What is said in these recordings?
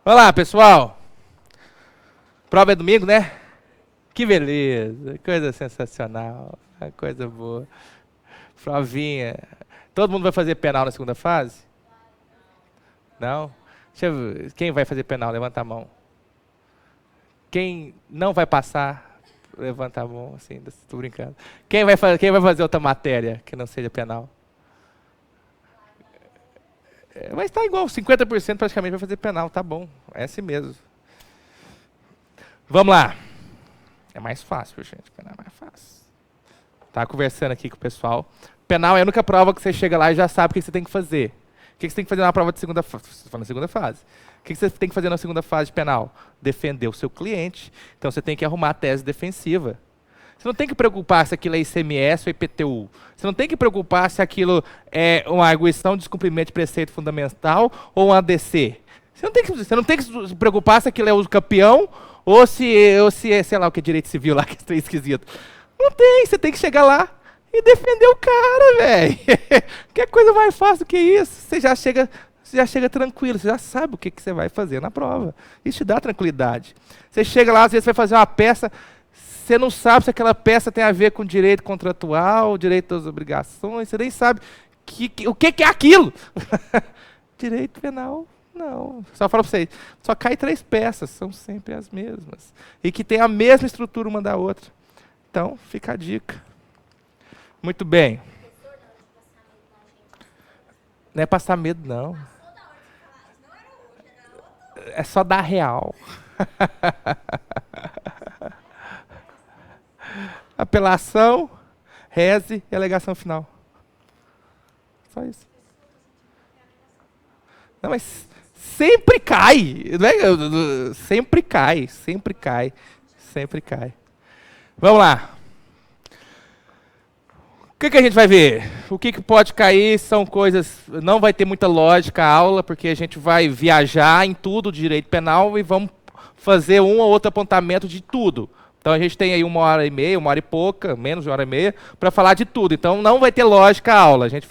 Olá, pessoal. Prova é domingo, né? Que beleza, coisa sensacional, coisa boa. Provinha. Todo mundo vai fazer penal na segunda fase? Não? Deixa eu ver. Quem vai fazer penal? Levanta a mão. Quem não vai passar? Levanta a mão, assim, estou brincando. Quem vai fazer outra matéria que não seja penal? Mas tá igual, 50% praticamente vai fazer penal, tá bom. É assim mesmo. Vamos lá. É mais fácil, gente. Penal é mais fácil. Tá conversando aqui com o pessoal. Penal é a única prova que você chega lá e já sabe o que você tem que fazer. O que você tem que fazer na prova de segunda fase? Na segunda fase. O que você tem que fazer na segunda fase de penal? Defender o seu cliente. Então você tem que arrumar a tese defensiva. Você não tem que preocupar se aquilo é ICMS ou IPTU. Você não tem que preocupar se aquilo é uma arguição de descumprimento de preceito fundamental ou um ADC. Você não tem que se preocupar se aquilo é uso campeão ou se é, sei lá, o que é direito civil lá, que é esquisito. Não tem, você tem que chegar lá e defender o cara, velho. Que coisa mais fácil do que isso. Você já chega tranquilo, você já sabe o que você vai fazer na prova. Isso te dá tranquilidade. Você chega lá, às vezes vai fazer uma peça, você não sabe se aquela peça tem a ver com direito contratual, direito às obrigações, você nem sabe o que é aquilo. Direito penal, não. Só falo para vocês, só cai 3 peças, são sempre as mesmas. E que tem a mesma estrutura uma da outra. Então, fica a dica. Muito bem. Não é passar medo, não. É só dar real. Apelação, reze e alegação final. Só isso. Não, mas sempre cai. Não é? Sempre cai, sempre cai, sempre cai. Vamos lá. O que a gente vai ver? O que pode cair são coisas... Não vai ter muita lógica a aula, porque a gente vai viajar em tudo de direito penal e vamos fazer um ou outro apontamento de tudo. Então a gente tem aí 1h30, 1h e pouca, menos de 1h30, para falar de tudo. Então não vai ter lógica a aula. A gente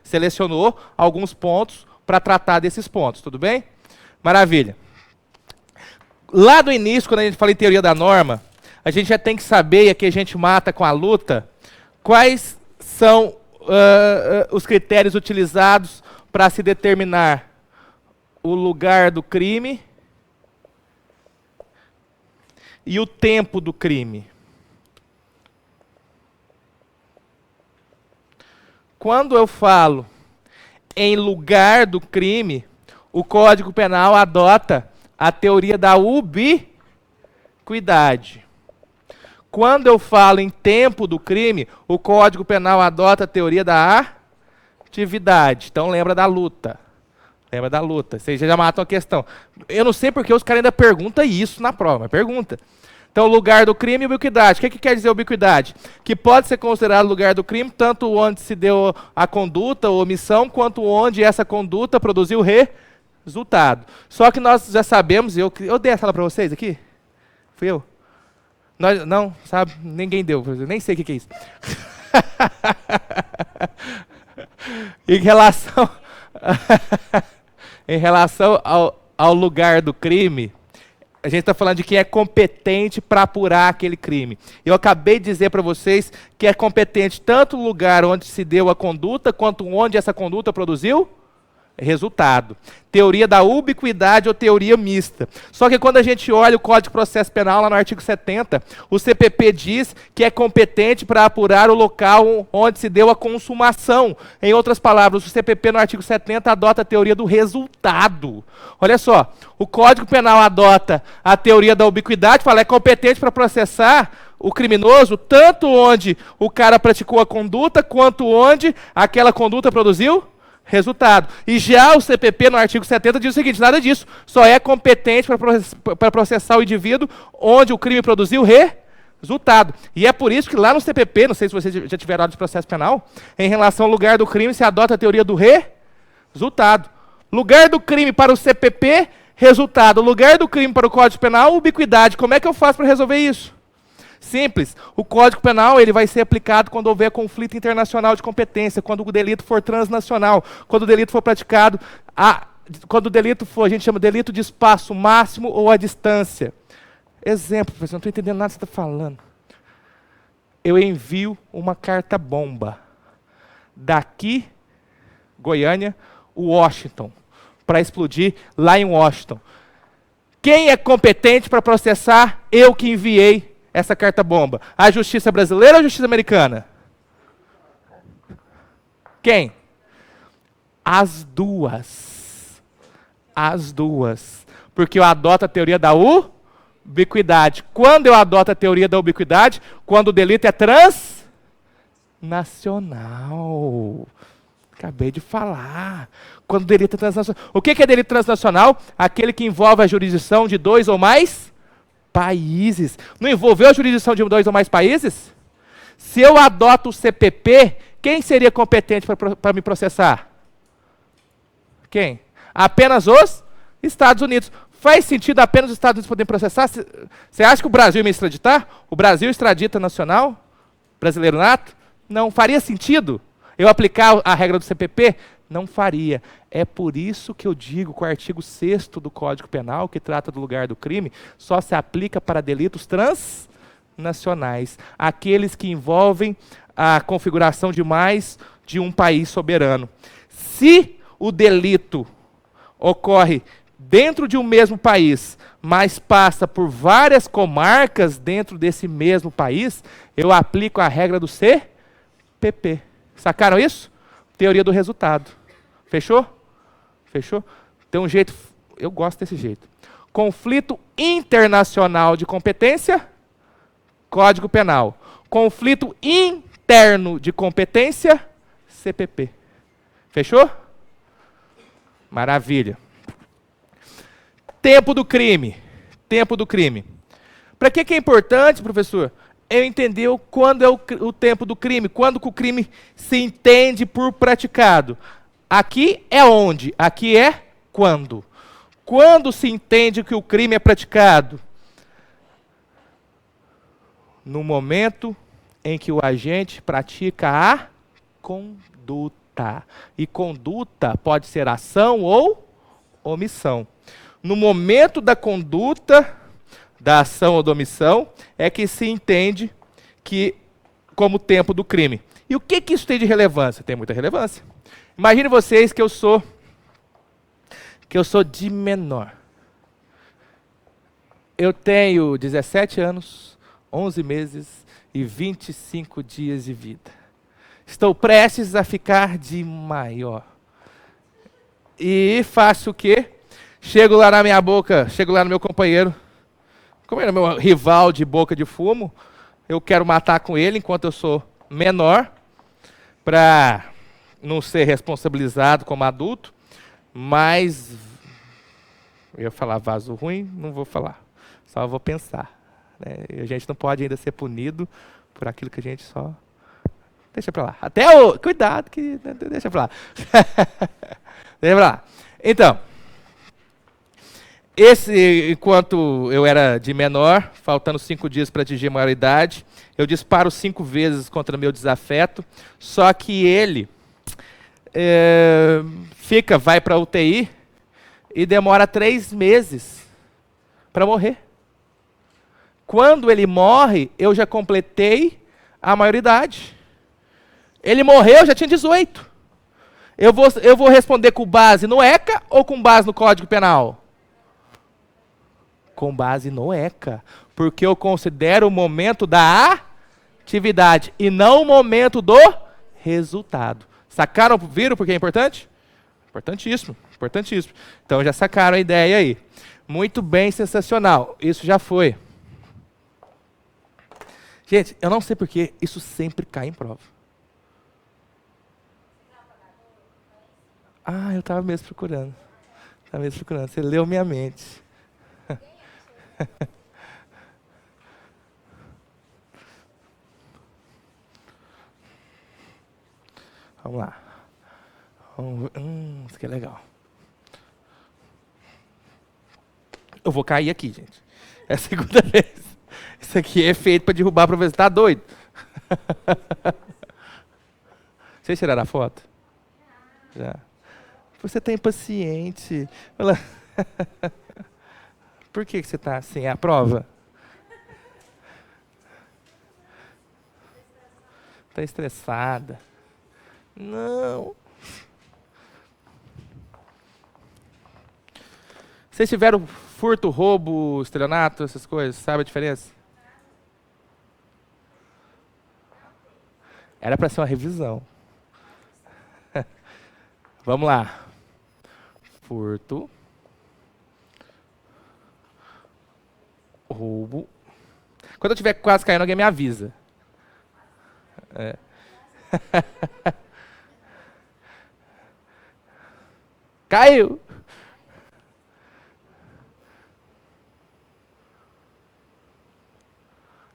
selecionou alguns pontos para tratar desses pontos, tudo bem? Maravilha. Lá do início, quando a gente fala em teoria da norma, a gente já tem que saber, e aqui a gente mata com a luta, quais são os critérios utilizados para se determinar o lugar do crime e o tempo do crime. Quando eu falo em lugar do crime, o Código Penal adota a teoria da ubiquidade. Quando eu falo em tempo do crime, o Código Penal adota a teoria da atividade. Então lembra da luta. Lembra da luta. Vocês já matam a questão. Eu não sei porque os caras ainda perguntam isso na prova, mas pergunta. Então, lugar do crime e ubiquidade. O que quer dizer ubiquidade? Que pode ser considerado lugar do crime tanto onde se deu a conduta ou omissão, quanto onde essa conduta produziu resultado. Só que nós já sabemos, eu dei essa aula para vocês aqui? Fui eu? Não, sabe? Ninguém deu. Nem sei o que é isso. Em relação ao lugar do crime, a gente está falando de quem é competente para apurar aquele crime. Eu acabei de dizer para vocês que é competente tanto no lugar onde se deu a conduta, quanto onde essa conduta produziu resultado. Teoria da ubiquidade ou teoria mista. Só que quando a gente olha o Código de Processo Penal, lá no artigo 70, o CPP diz que é competente para apurar o local onde se deu a consumação. Em outras palavras, o CPP no artigo 70 adota a teoria do resultado. Olha só, o Código Penal adota a teoria da ubiquidade, fala é competente para processar o criminoso tanto onde o cara praticou a conduta, quanto onde aquela conduta produziu resultado. E já o CPP, no artigo 70, diz o seguinte, nada disso. Só é competente para processar o indivíduo onde o crime produziu resultado. E é por isso que lá no CPP, não sei se vocês já tiveram aula de processo penal, em relação ao lugar do crime, se adota a teoria do resultado. Lugar do crime para o CPP, resultado. Lugar do crime para o Código Penal, ubiquidade. Como é que eu faço para resolver isso? Simples. O Código Penal ele vai ser aplicado quando houver conflito internacional de competência, quando o delito for transnacional, quando o delito for praticado quando o delito for, a gente chama delito de espaço máximo ou a distância. Exemplo, professor, não estou entendendo nada que você está falando. Eu envio uma carta-bomba daqui, Goiânia, Washington, para explodir lá em Washington. Quem é competente para processar eu que enviei essa carta-bomba? A justiça brasileira ou a justiça americana? Quem? As duas. As duas. Porque eu adoto a teoria da ubiquidade. Quando eu adoto a teoria da ubiquidade? Quando o delito é transnacional. Acabei de falar. Quando o delito é transnacional. O que é delito transnacional? Aquele que envolve a jurisdição de 2 ou mais países. Não envolveu a jurisdição de 2 ou mais países? Se eu adoto o CPP, quem seria competente para me processar? Quem? Apenas os Estados Unidos. Faz sentido apenas os Estados Unidos poderem processar? Você acha que o Brasil ia me extraditar? O Brasil extradita nacional? Brasileiro nato? Não. Faria sentido eu aplicar a regra do CPP? Não faria. É por isso que eu digo que o artigo 6º do Código Penal, que trata do lugar do crime, só se aplica para delitos transnacionais. Aqueles que envolvem a configuração de mais de um país soberano. Se o delito ocorre dentro de um mesmo país, mas passa por várias comarcas dentro desse mesmo país, eu aplico a regra do CPP. Sacaram isso? Teoria do resultado. Fechou? Fechou? Tem um jeito, eu gosto desse jeito. Conflito internacional de competência, Código Penal. Conflito interno de competência, CPP. Fechou? Maravilha. Tempo do crime. Tempo do crime. Para que é importante, professor? Eu entender quando é o tempo do crime, quando que o crime se entende por praticado. Aqui é onde? Aqui é quando. Quando se entende que o crime é praticado? No momento em que o agente pratica a conduta. E conduta pode ser ação ou omissão. No momento da conduta, da ação ou da omissão, é que se entende que como tempo do crime. E o que isso tem de relevância? Tem muita relevância. Imagine vocês que eu sou de menor. Eu tenho 17 anos, 11 meses e 25 dias de vida. Estou prestes a ficar de maior. E faço o quê? Chego lá na minha boca, chego lá no meu companheiro, como ele é meu rival de boca de fumo, eu quero matar com ele enquanto eu sou menor, para não ser responsabilizado como adulto, mas eu ia falar vaso ruim, não vou falar, só vou pensar. Né? A gente não pode ainda ser punido por aquilo que a gente só... Deixa para lá. Até o... Cuidado, que deixa para lá. Deixa para lá. Então, enquanto eu era de menor, faltando 5 dias para atingir a maioridade, eu disparo 5 vezes contra meu desafeto, só que ele vai para a UTI e demora 3 meses para morrer. Quando ele morre, eu já completei a maioridade. Ele morreu, já tinha 18. Eu vou responder com base no ECA ou com base no Código Penal? Com base no ECA, porque eu considero o momento da atividade e não o momento do resultado. Sacaram? Viram porque é importante? Importantíssimo, importantíssimo. Então já sacaram a ideia aí. Muito bem, sensacional. Isso já foi. Gente, eu não sei porque isso sempre cai em prova. Ah, eu estava mesmo procurando. Você leu minha mente. Vamos lá. Isso aqui é legal. Eu vou cair aqui, gente. É a segunda vez. Isso aqui é feito para derrubar a professor. Tá doido? Vocês tiraram a foto? Já. Você está impaciente. Ela... Por que você está assim? É a prova? Está estressada. Não. Vocês tiveram furto, roubo, estelionato, essas coisas? Sabe a diferença? Era para ser uma revisão. Vamos lá. Furto. Roubo. Quando eu estiver quase caindo, alguém me avisa. É. Caiu!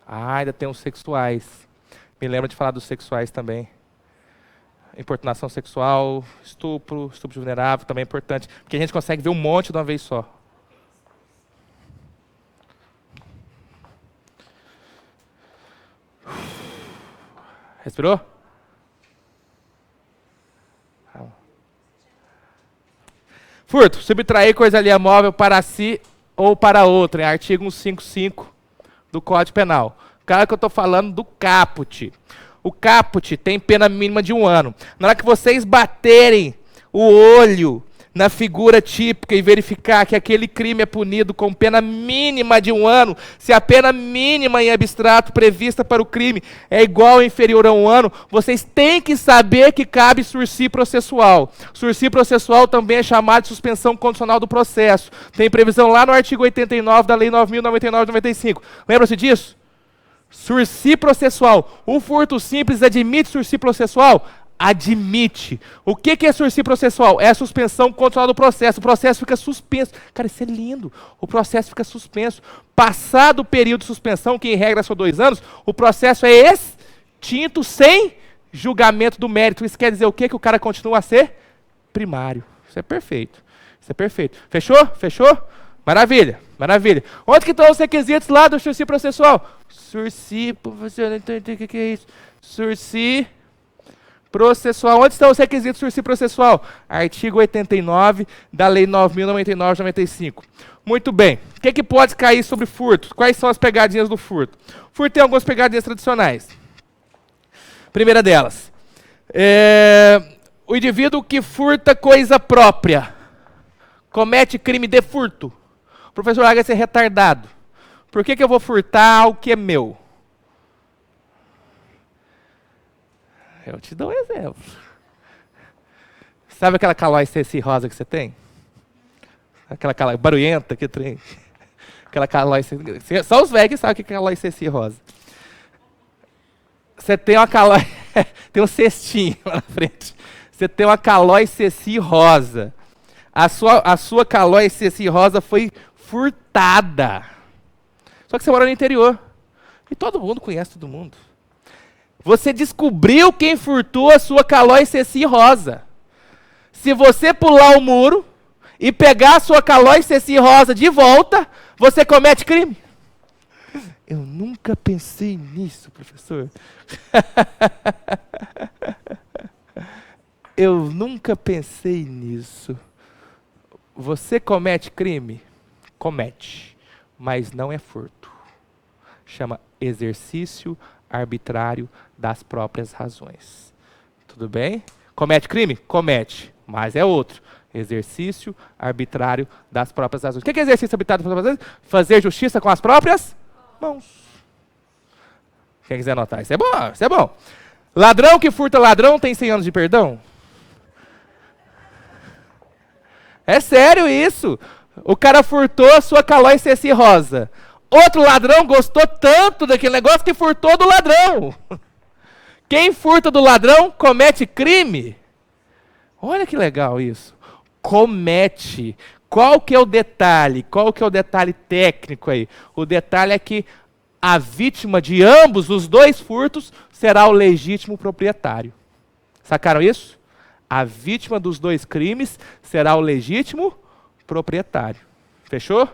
Ah, ainda tem os sexuais. Me lembra de falar dos sexuais também. Importunação sexual, estupro vulnerável, também é importante. Porque a gente consegue ver um monte de uma vez só. Respirou? Furto, subtrair coisa alheia móvel para si ou para outra, em artigo 155 do Código Penal. Claro que eu estou falando do caput. O caput tem pena mínima de 1 ano. Na hora que vocês baterem o olho na figura típica e verificar que aquele crime é punido com pena mínima de 1 ano, se a pena mínima em abstrato prevista para o crime é igual ou inferior a 1 ano, vocês têm que saber que cabe sursi processual. Sursi processual também é chamado de suspensão condicional do processo. Tem previsão lá no artigo 89 da Lei 9.099 de 95. Lembra-se disso? Sursi processual. O furto simples admite sursi processual? Admite. O que é sursi processual? É a suspensão condicional do processo. O processo fica suspenso. Cara, isso é lindo. O processo fica suspenso. Passado o período de suspensão, que em regra são 2 anos, o processo é extinto sem julgamento do mérito. Isso quer dizer o quê? Que o cara continua a ser primário. Isso é perfeito. Isso é perfeito. Fechou? Fechou? Maravilha, maravilha. Onde que estão os requisitos lá do sursi processual? Sursi, você não entende o que é isso? Sursi processual. Onde estão os requisitos do sursi processual? Artigo 89 da Lei 9.099 de 95. Muito bem. O que pode cair sobre furto? Quais são as pegadinhas do furto? Furto tem algumas pegadinhas tradicionais. Primeira delas. O indivíduo que furta coisa própria comete crime de furto. O professor larga ser retardado. Por que eu vou furtar algo que é meu? Eu te dou um exemplo. Sabe aquela Calói CSI rosa que você tem? Aquela Calói barulhenta que tem? Aquela Calói... Só os velhos sabem o que é Calói CSI rosa. Você tem uma Calói... tem um cestinho lá na frente. Você tem uma Calói CSI rosa. A sua Calói CSI rosa foi furtada. Só que você mora no interior. E todo mundo conhece todo mundo. Você descobriu quem furtou a sua Calói CSI rosa. Se você pular o muro e pegar a sua Calói CSI rosa de volta, você comete crime. Eu nunca pensei nisso, professor. Eu nunca pensei nisso. Você comete crime? Comete, mas não é furto. Chama exercício arbitrário das próprias razões. Tudo bem? Comete crime? Comete, mas é outro. Exercício arbitrário das próprias razões. O que é exercício arbitrário das próprias razões? Fazer justiça com as próprias mãos. Quem quiser anotar, isso é bom, isso é bom. Ladrão que furta ladrão tem 100 anos de perdão? É sério isso. O cara furtou a sua Calói CSI rosa. Outro ladrão gostou tanto daquele negócio que furtou do ladrão. Quem furta do ladrão comete crime. Olha que legal isso. Comete. Qual que é o detalhe? Qual que é o detalhe técnico aí? O detalhe é que a vítima de ambos os dois furtos será o legítimo proprietário. Sacaram isso? A vítima dos dois crimes será o legítimo proprietário. Fechou?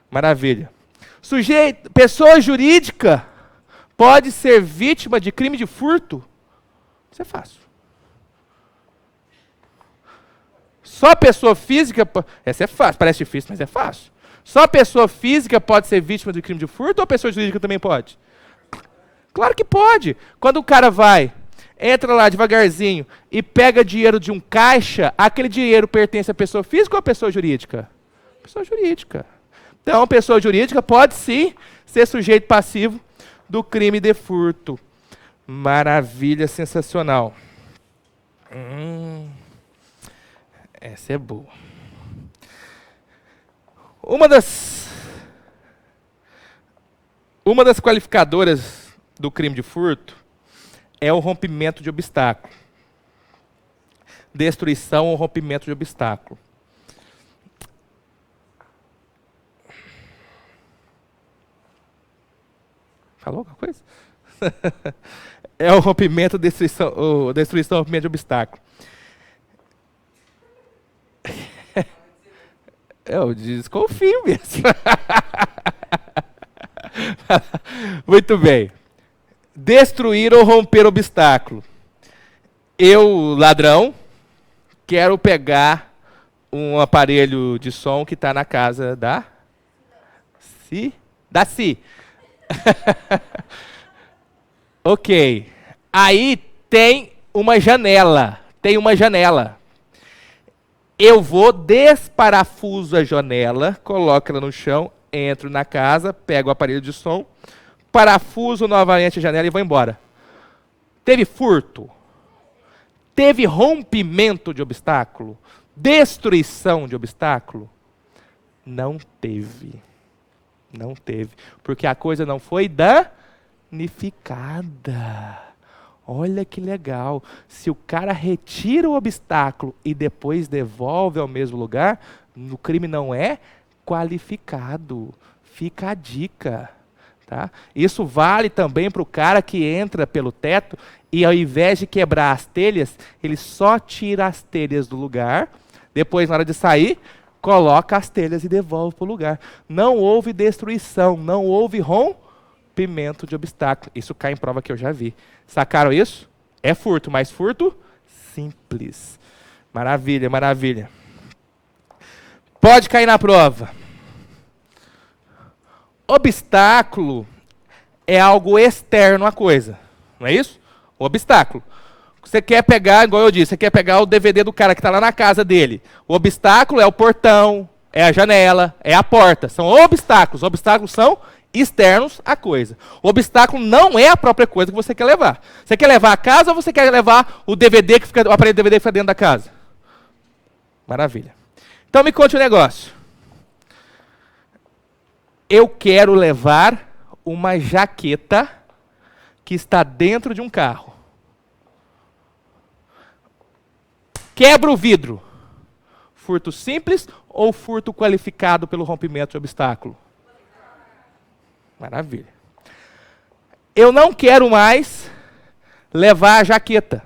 Maravilha. Pessoa jurídica pode ser vítima de crime de furto? Isso é fácil. Só pessoa física... Essa é fácil, parece difícil, mas é fácil. Só pessoa física pode ser vítima do crime de furto ou pessoa jurídica também pode? Claro que pode. Quando o cara vai, entra lá devagarzinho e pega dinheiro de um caixa, aquele dinheiro pertence à pessoa física ou à pessoa jurídica? Pessoa jurídica. Então, a pessoa jurídica pode sim ser sujeito passivo do crime de furto. Maravilha, sensacional. Essa é boa. Uma das qualificadoras do crime de furto é o rompimento de obstáculo. Destruição ou rompimento de obstáculo. Falou alguma coisa? É o rompimento, destruição, rompimento de obstáculo. Eu desconfio mesmo. Muito bem. Destruir ou romper obstáculo. Eu, ladrão, quero pegar um aparelho de som que está na casa da Si. Ok. Aí tem uma janela. Eu vou, desparafuso a janela, coloco ela no chão, entro na casa, pego o aparelho de som, parafuso novamente a janela e vou embora. Teve furto? Teve rompimento de obstáculo? Destruição de obstáculo? Não teve. Não teve. Porque a coisa não foi danificada. Olha que legal. Se o cara retira o obstáculo e depois devolve ao mesmo lugar, o crime não é qualificado. Fica a dica. Tá? Isso vale também para o cara que entra pelo teto e ao invés de quebrar as telhas, ele só tira as telhas do lugar, depois na hora de sair, coloca as telhas e devolve para o lugar. Não houve destruição, não houve rompimento de obstáculo. Isso cai em prova que eu já vi. Sacaram isso? É furto, mas furto simples. Maravilha, maravilha. Pode cair na prova. Obstáculo é algo externo à coisa. Não é isso? O obstáculo. Você quer pegar, igual eu disse, você quer pegar o DVD do cara que está lá na casa dele. O obstáculo é o portão, é a janela, é a porta. São obstáculos. Obstáculos são externos à coisa. O obstáculo não é a própria coisa que você quer levar. Você quer levar a casa ou você quer levar o DVD o aparelho DVD que fica dentro da casa? Maravilha. Então me conte um negócio. Eu quero levar uma jaqueta que está dentro de um carro. Quebra o vidro. Furto simples ou furto qualificado pelo rompimento de obstáculo? Maravilha. Eu não quero mais levar a jaqueta.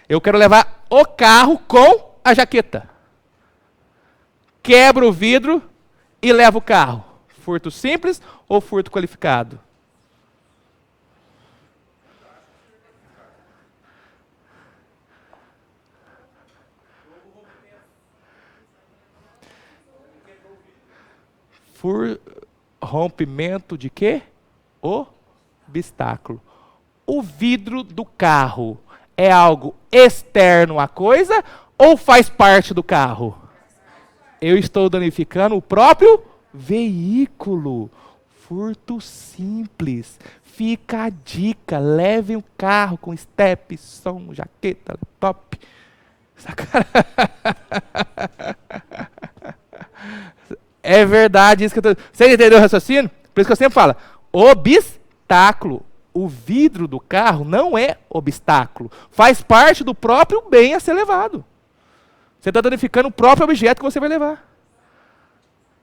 Eu quero levar o carro com a jaqueta. Quebra o vidro e leva o carro. Furto simples ou furto qualificado? Rompimento de quê? Obstáculo. O vidro do carro é algo externo à coisa ou faz parte do carro? Eu estou danificando o próprio veículo. Furto simples. Fica a dica. Levem o carro com step, som, jaqueta, laptop. Sacanagem. É verdade isso que eu estou... Você entendeu o raciocínio? Por isso que eu sempre falo, obstáculo. O vidro do carro não é obstáculo. Faz parte do próprio bem a ser levado. Você está danificando o próprio objeto que você vai levar.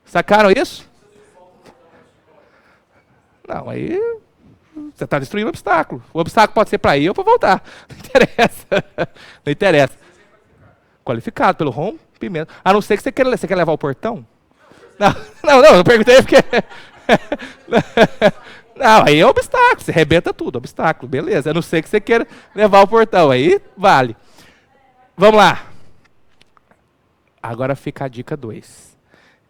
Sacaram isso? Não, aí você está destruindo o obstáculo. O obstáculo pode ser para ir ou para voltar. Não interessa. Não interessa. Qualificado pelo rompimento. A não ser que você quer levar o portão. Não, eu perguntei porque... Não, aí é obstáculo, você arrebenta tudo, obstáculo, beleza. A não ser que você queira levar o portão, aí vale. Vamos lá. Agora fica a dica 2.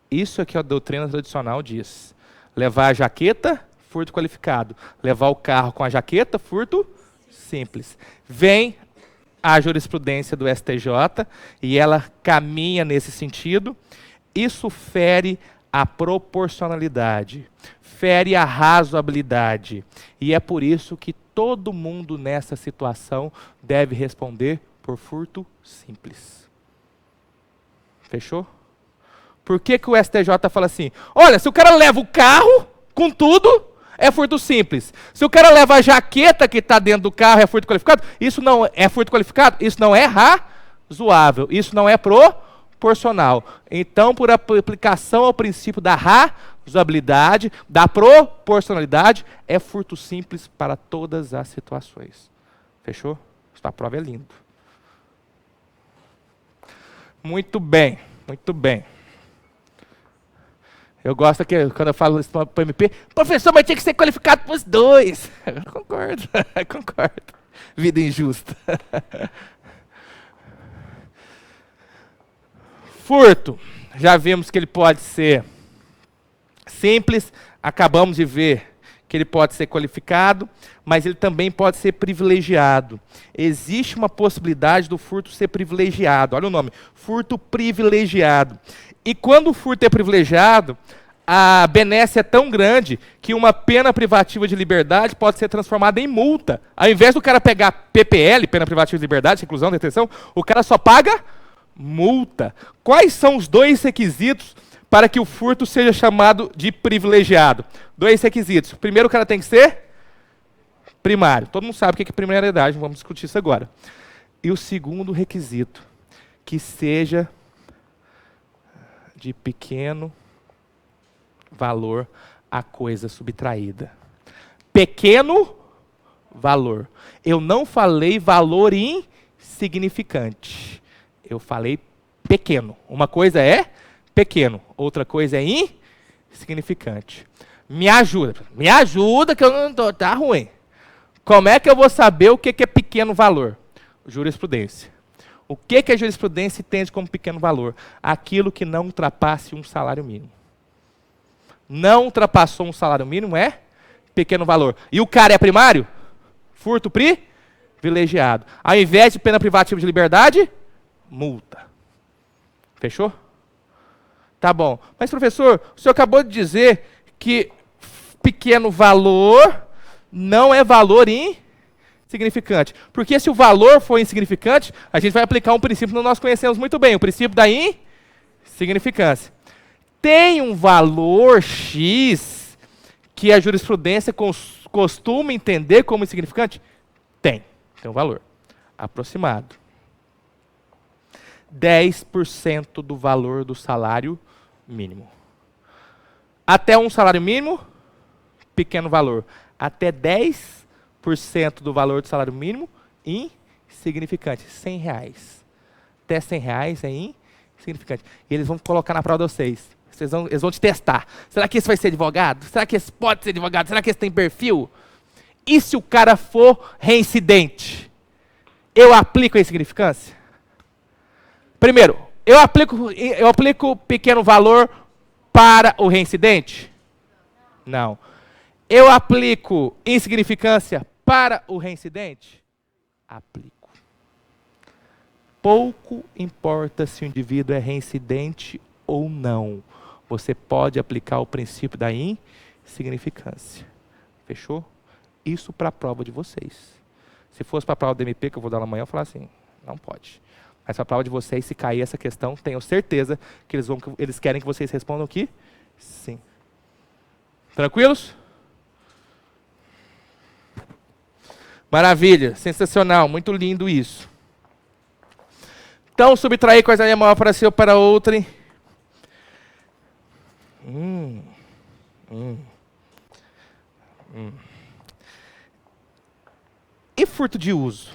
Isso é que a doutrina tradicional diz. Levar a jaqueta, furto qualificado. Levar o carro com a jaqueta, furto simples. Vem a jurisprudência do STJ e ela caminha nesse sentido. Isso fere a proporcionalidade, fere a razoabilidade. E é por isso que todo mundo nessa situação deve responder por furto simples. Fechou? Por que que o STJ fala assim? Olha, se o cara leva o carro com tudo, é furto simples. Se o cara leva a jaqueta que está dentro do carro, é furto qualificado? Isso não é furto qualificado? Isso não é razoável. Isso não é proporcional. Então, por aplicação ao princípio da razoabilidade, da proporcionalidade, é furto simples para todas as situações. Fechou? Esta prova é lindo. Muito bem, muito bem. Eu gosto que quando eu falo isso para o MP, professor, mas tinha que ser qualificado para os dois. Eu concordo, concordo. Vida injusta. Furto, já vimos que ele pode ser simples, acabamos de ver que ele pode ser qualificado, mas ele também pode ser privilegiado. Existe uma possibilidade do furto ser privilegiado. Olha o nome, furto privilegiado. E quando o furto é privilegiado, a benesse é tão grande que uma pena privativa de liberdade pode ser transformada em multa. Ao invés do cara pegar PPL, pena privativa de liberdade, reclusão, detenção, o cara só paga multa. Quais são os 2 requisitos para que o furto seja chamado de privilegiado? 2 requisitos. Primeiro, o cara tem que ser primário. Todo mundo sabe o que é primariedade, vamos discutir isso agora. E o segundo requisito, que seja de pequeno valor a coisa subtraída. Pequeno valor. Eu não falei valor insignificante. Eu falei pequeno. Uma coisa é pequeno, outra coisa é insignificante. Me ajuda que eu não tô, tá ruim. Como é que eu vou saber o que é pequeno valor? Jurisprudência. O que a jurisprudência entende como pequeno valor? Aquilo que não ultrapasse um salário mínimo. Não ultrapassou um salário mínimo é pequeno valor. E o cara é primário? Furto privilegiado. Ao invés de pena privativa de liberdade, multa. Fechou? Tá bom. Mas, professor, o senhor acabou de dizer que pequeno valor não é valor insignificante. Porque se o valor for insignificante, a gente vai aplicar um princípio que nós conhecemos muito bem, o princípio da insignificância. Tem um valor X que a jurisprudência costuma entender como insignificante? Tem um valor aproximado. 10% do valor do salário mínimo. Até um salário mínimo, pequeno valor. Até 10% do valor do salário mínimo, insignificante. R$100. Até R$100 é insignificante. E eles vão colocar na prova de vocês. Eles vão te testar. Será que esse vai ser advogado? Será que esse pode ser advogado? Será que esse tem perfil? E se o cara for reincidente? Eu aplico a insignificância? Primeiro, eu aplico pequeno valor para o reincidente? Não. Eu aplico insignificância para o reincidente? Aplico. Pouco importa se o indivíduo é reincidente ou não. Você pode aplicar o princípio da insignificância. Fechou? Isso para a prova de vocês. Se fosse para a prova do MP, que eu vou dar amanhã, eu vou falar assim, não pode. Mas para a prova de vocês, se cair essa questão, tenho certeza que eles querem que vocês respondam que sim. Tranquilos? Maravilha, sensacional, muito lindo isso. Então, subtrair coisa maior para si ou para outrem. E furto de uso?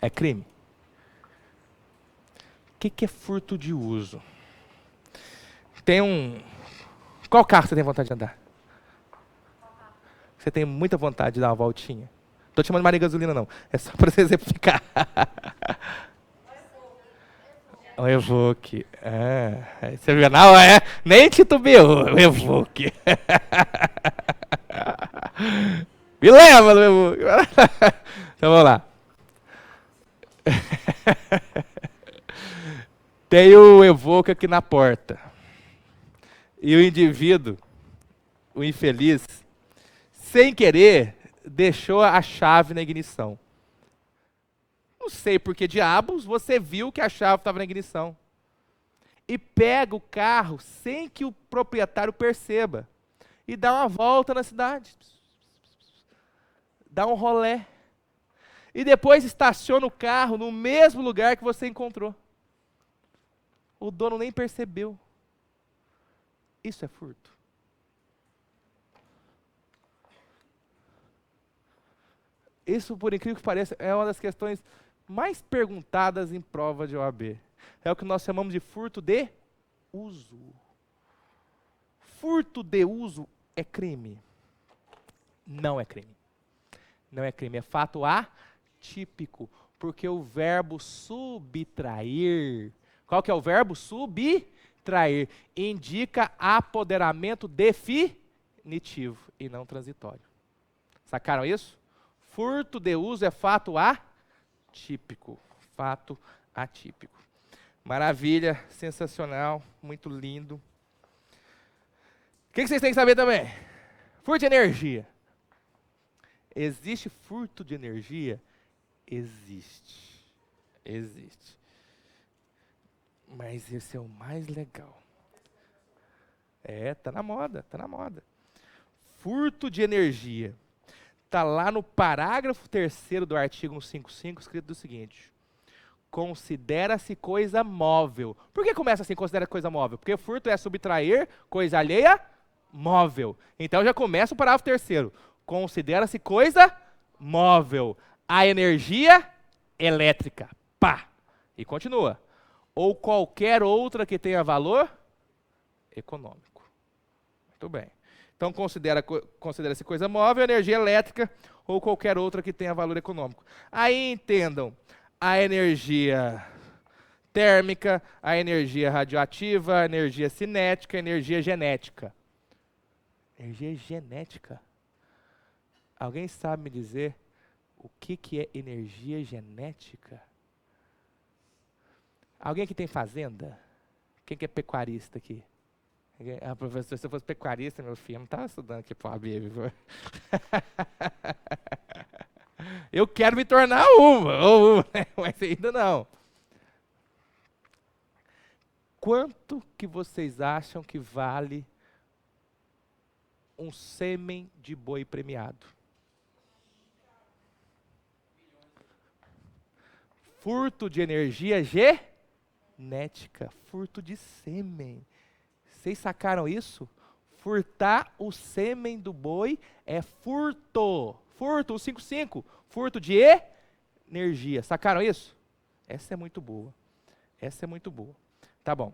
É crime? O que é furto de uso? Qual carro você tem vontade de andar? Você tem muita vontade de dar uma voltinha? Estou te chamando de Maria Gasolina, não. É só para você exemplificar. O Evoque. Você viu? Não, nem titubeou. O Evoque. Me leva no Evoque. Então vamos lá. Tem o Evoque aqui na porta. E o indivíduo, o infeliz, sem querer, deixou a chave na ignição. Não sei por que diabos você viu que a chave estava na ignição. E pega o carro sem que o proprietário perceba. E dá uma volta na cidade. Dá um rolé. E depois estaciona o carro no mesmo lugar que você encontrou. O dono nem percebeu. Isso é furto. Isso, por incrível que pareça, é uma das questões mais perguntadas em prova de OAB. É o que nós chamamos de furto de uso. Furto de uso é crime? Não é crime. Não é crime, é fato atípico. Porque o verbo subtrair, qual que é o verbo? Subtrair. Indica apoderamento definitivo e não transitório. Sacaram isso? Furto de uso é fato atípico. Fato atípico. Maravilha, sensacional, muito lindo. O que vocês têm que saber também? Furto de energia. Existe furto de energia? Existe. Existe. Mas esse é o mais legal. Tá na moda, tá na moda. Furto de energia. Está lá no parágrafo 3º do artigo 155, escrito o seguinte: considera-se coisa móvel. Por que começa assim, considera coisa móvel? Porque furto é subtrair coisa alheia móvel. Então já começa o parágrafo 3º. Considera-se coisa móvel. A energia elétrica. Pá! E continua. Ou qualquer outra que tenha valor econômico. Muito bem. Então, considera-se coisa móvel, energia elétrica ou qualquer outra que tenha valor econômico. Aí entendam a energia térmica, a energia radioativa, a energia cinética, a energia genética. Energia genética. Alguém sabe me dizer o que é energia genética? Alguém que tem fazenda? Quem que é pecuarista aqui? Ah, professor, se eu fosse pecuarista, meu filho, eu não estava estudando aqui para o AB. Eu quero me tornar uma, mas ainda não. Quanto que vocês acham que vale um sêmen de boi premiado? Furto de energia genética, furto de sêmen. Vocês sacaram isso? Furtar o sêmen do boi é furto. Furto, 155. Furto de energia. Sacaram isso? Essa é muito boa. Essa é muito boa. Tá bom.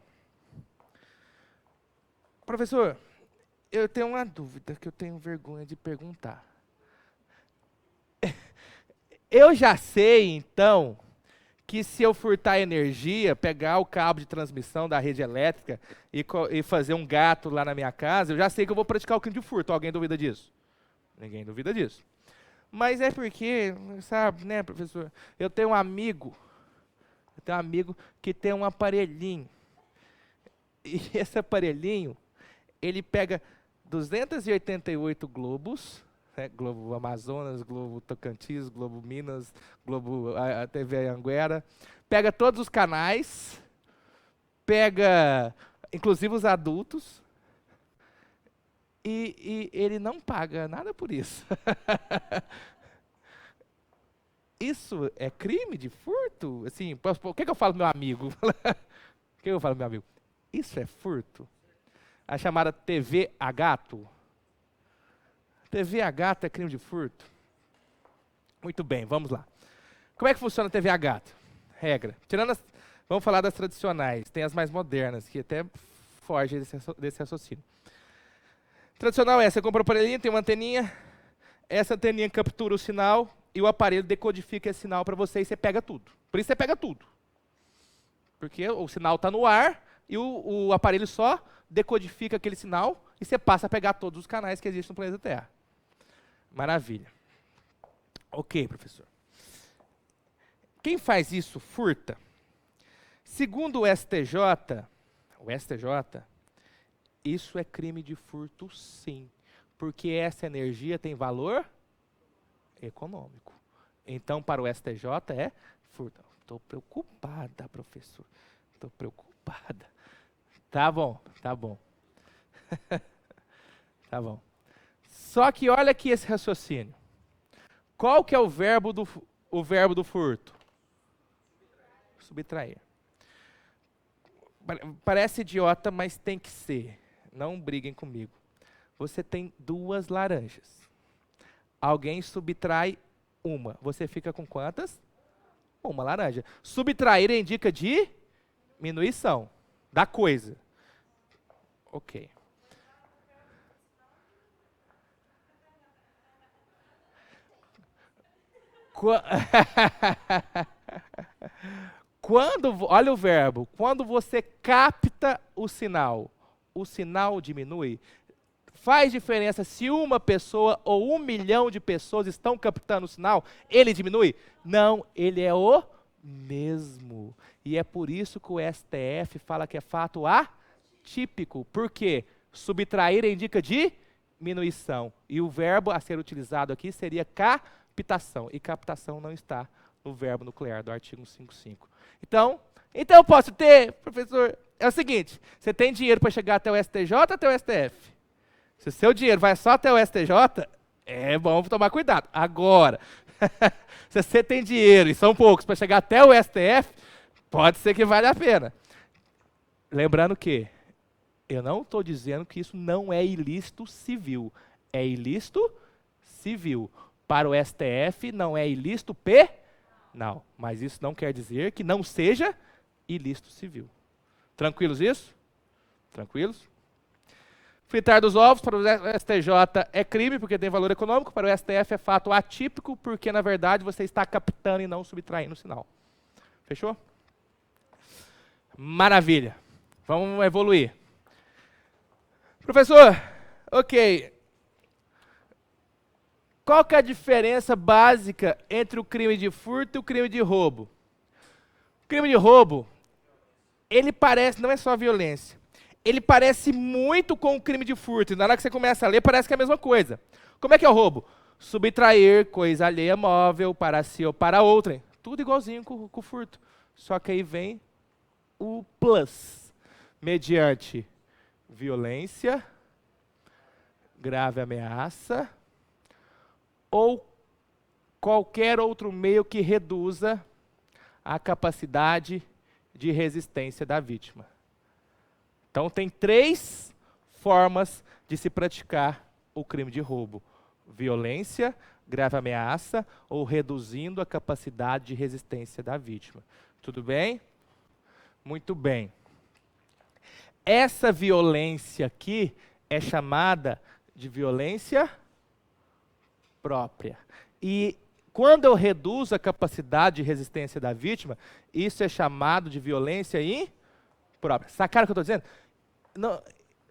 Professor, eu tenho uma dúvida que eu tenho vergonha de perguntar. Eu já sei, então, que se eu furtar energia, pegar o cabo de transmissão da rede elétrica e fazer um gato lá na minha casa, eu já sei que eu vou praticar o crime de furto. Alguém duvida disso? Ninguém duvida disso. Mas é porque, sabe, né, professor? Eu tenho um amigo que tem um aparelhinho. E esse aparelhinho, ele pega 288 globos, né, Globo Amazonas, Globo Tocantins, Globo Minas, Globo a TV Anguera, pega todos os canais, pega inclusive os adultos, e ele não paga nada por isso. Isso é crime de furto? Assim, o que eu falo pro meu amigo? O que eu falo pro meu amigo? Isso é furto? A chamada TV a gato? TV a gato é crime de furto? Muito bem, vamos lá. Como é que funciona a TV a gato? Regra. Vamos falar das tradicionais. Tem as mais modernas, que até fogem desse raciocínio. Tradicional é, você compra um aparelhinho, tem uma anteninha, essa anteninha captura o sinal e o aparelho decodifica esse sinal para você e você pega tudo. Por isso você pega tudo. Porque o sinal está no ar e o aparelho só decodifica aquele sinal e você passa a pegar todos os canais que existem no planeta Terra. Maravilha. Ok, professor. Quem faz isso furta. Segundo o STJ, isso é crime de furto, sim, porque essa energia tem valor econômico. Então, para o STJ é furto. Estou preocupada, professor. Estou preocupada. Tá bom, tá bom. Tá bom. Só que olha aqui esse raciocínio. Qual que é o verbo do furto? Subtrair. Parece idiota, mas tem que ser. Não briguem comigo. Você tem 2 laranjas. Alguém subtrai uma. Você fica com quantas? Uma laranja. Subtrair indica diminuição da coisa. Ok. Olha o verbo, quando você capta o sinal diminui. Faz diferença se uma pessoa ou 1 milhão de pessoas estão captando o sinal, ele diminui? Não, ele é o mesmo. E é por isso que o STF fala que é fato atípico. Por quê? Subtrair indica diminuição. E o verbo a ser utilizado aqui seria captação. E captação não está no verbo nuclear do artigo 155. Então eu posso ter, professor, é o seguinte, você tem dinheiro para chegar até o STJ ou até o STF? Se o seu dinheiro vai só até o STJ, é bom tomar cuidado. Agora, se você tem dinheiro, e são poucos, para chegar até o STF, pode ser que vale a pena. Lembrando que eu não estou dizendo que isso não é ilícito civil. É ilícito civil. Para o STF, não é ilícito penal. Mas isso não quer dizer que não seja ilícito civil. Tranquilos isso? Tranquilos? Fritar dos ovos para o STJ é crime porque tem valor econômico, para o STF é fato atípico porque, na verdade, você está captando e não subtraindo o sinal. Fechou? Maravilha. Vamos evoluir. Professor, ok. Qual que é a diferença básica entre o crime de furto e o crime de roubo? O crime de roubo, ele parece, não é só violência, ele parece muito com o crime de furto. E na hora que você começa a ler, parece que é a mesma coisa. Como é que é o roubo? Subtrair coisa alheia móvel para si ou para outrem. Tudo igualzinho com o furto. Só que aí vem o plus. Mediante violência, grave ameaça, ou qualquer outro meio que reduza a capacidade de resistência da vítima. Então, tem 3 formas de se praticar o crime de roubo: violência, grave ameaça ou reduzindo a capacidade de resistência da vítima. Tudo bem? Muito bem. Essa violência aqui é chamada de violência própria. E quando eu reduzo a capacidade de resistência da vítima, isso é chamado de violência imprópria. Sacaram o que eu estou dizendo?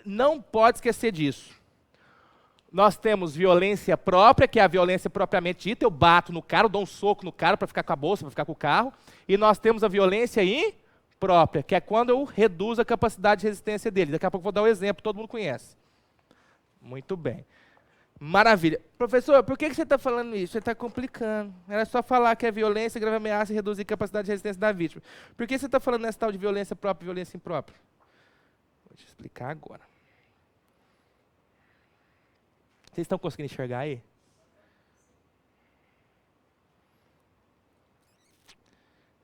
Não pode esquecer disso. Nós temos violência própria, que é a violência propriamente dita. Eu bato no cara, eu dou um soco no cara para ficar com a bolsa, para ficar com o carro. E nós temos a violência imprópria, que é quando eu reduzo a capacidade de resistência dele. Daqui a pouco eu vou dar um exemplo, todo mundo conhece. Muito bem. Maravilha. Professor, por que você está falando isso? Você está complicando. Era só falar que é violência, grave ameaça e reduzir a capacidade de resistência da vítima. Por que você está falando nessa tal de violência própria e violência imprópria? Vou te explicar agora. Vocês estão conseguindo enxergar aí?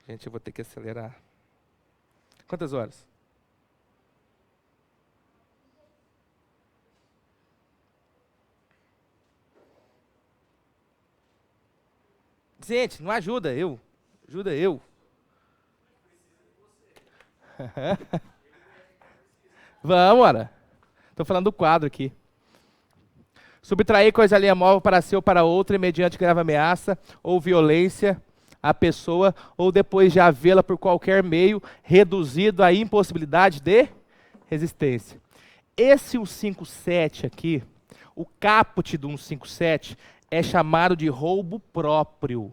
Gente, eu vou ter que acelerar. Quantas horas? Gente, não ajuda eu. Ajuda eu. Vamos, ora. Estou falando do quadro aqui. Subtrair coisa alheia móvel para si ou para outra, mediante grave ameaça ou violência, a pessoa ou depois de havê-la por qualquer meio reduzido à impossibilidade de resistência. Esse 157 aqui, o caput do 157 é chamado de roubo próprio.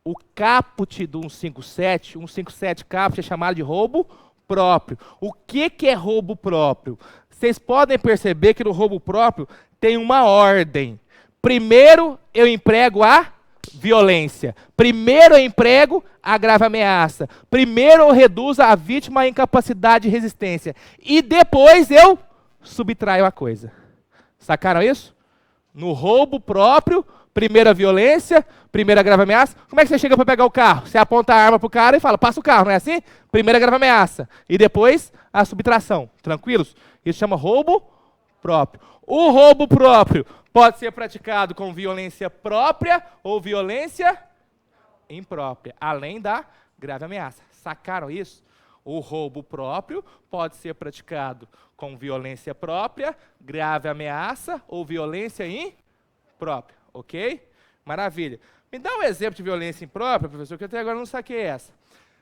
O caput do 157 caput é chamado de roubo próprio. O que é roubo próprio? Vocês podem perceber que no roubo próprio tem uma ordem. Primeiro eu emprego a violência. Primeiro eu emprego a grave ameaça. Primeiro eu reduzo a vítima à incapacidade de resistência. E depois eu subtraio a coisa. Sacaram isso? No roubo próprio, primeira violência, primeira grave ameaça. Como é que você chega para pegar o carro? Você aponta a arma para o cara e fala, passa o carro, não é assim? Primeira grave ameaça. E depois a subtração. Tranquilos? Isso chama roubo próprio. O roubo próprio pode ser praticado com violência própria ou violência imprópria, além da grave ameaça. Sacaram isso? O roubo próprio pode ser praticado com violência própria, grave ameaça ou violência imprópria, ok? Maravilha. Me dá um exemplo de violência imprópria, professor, que eu até agora não saquei essa.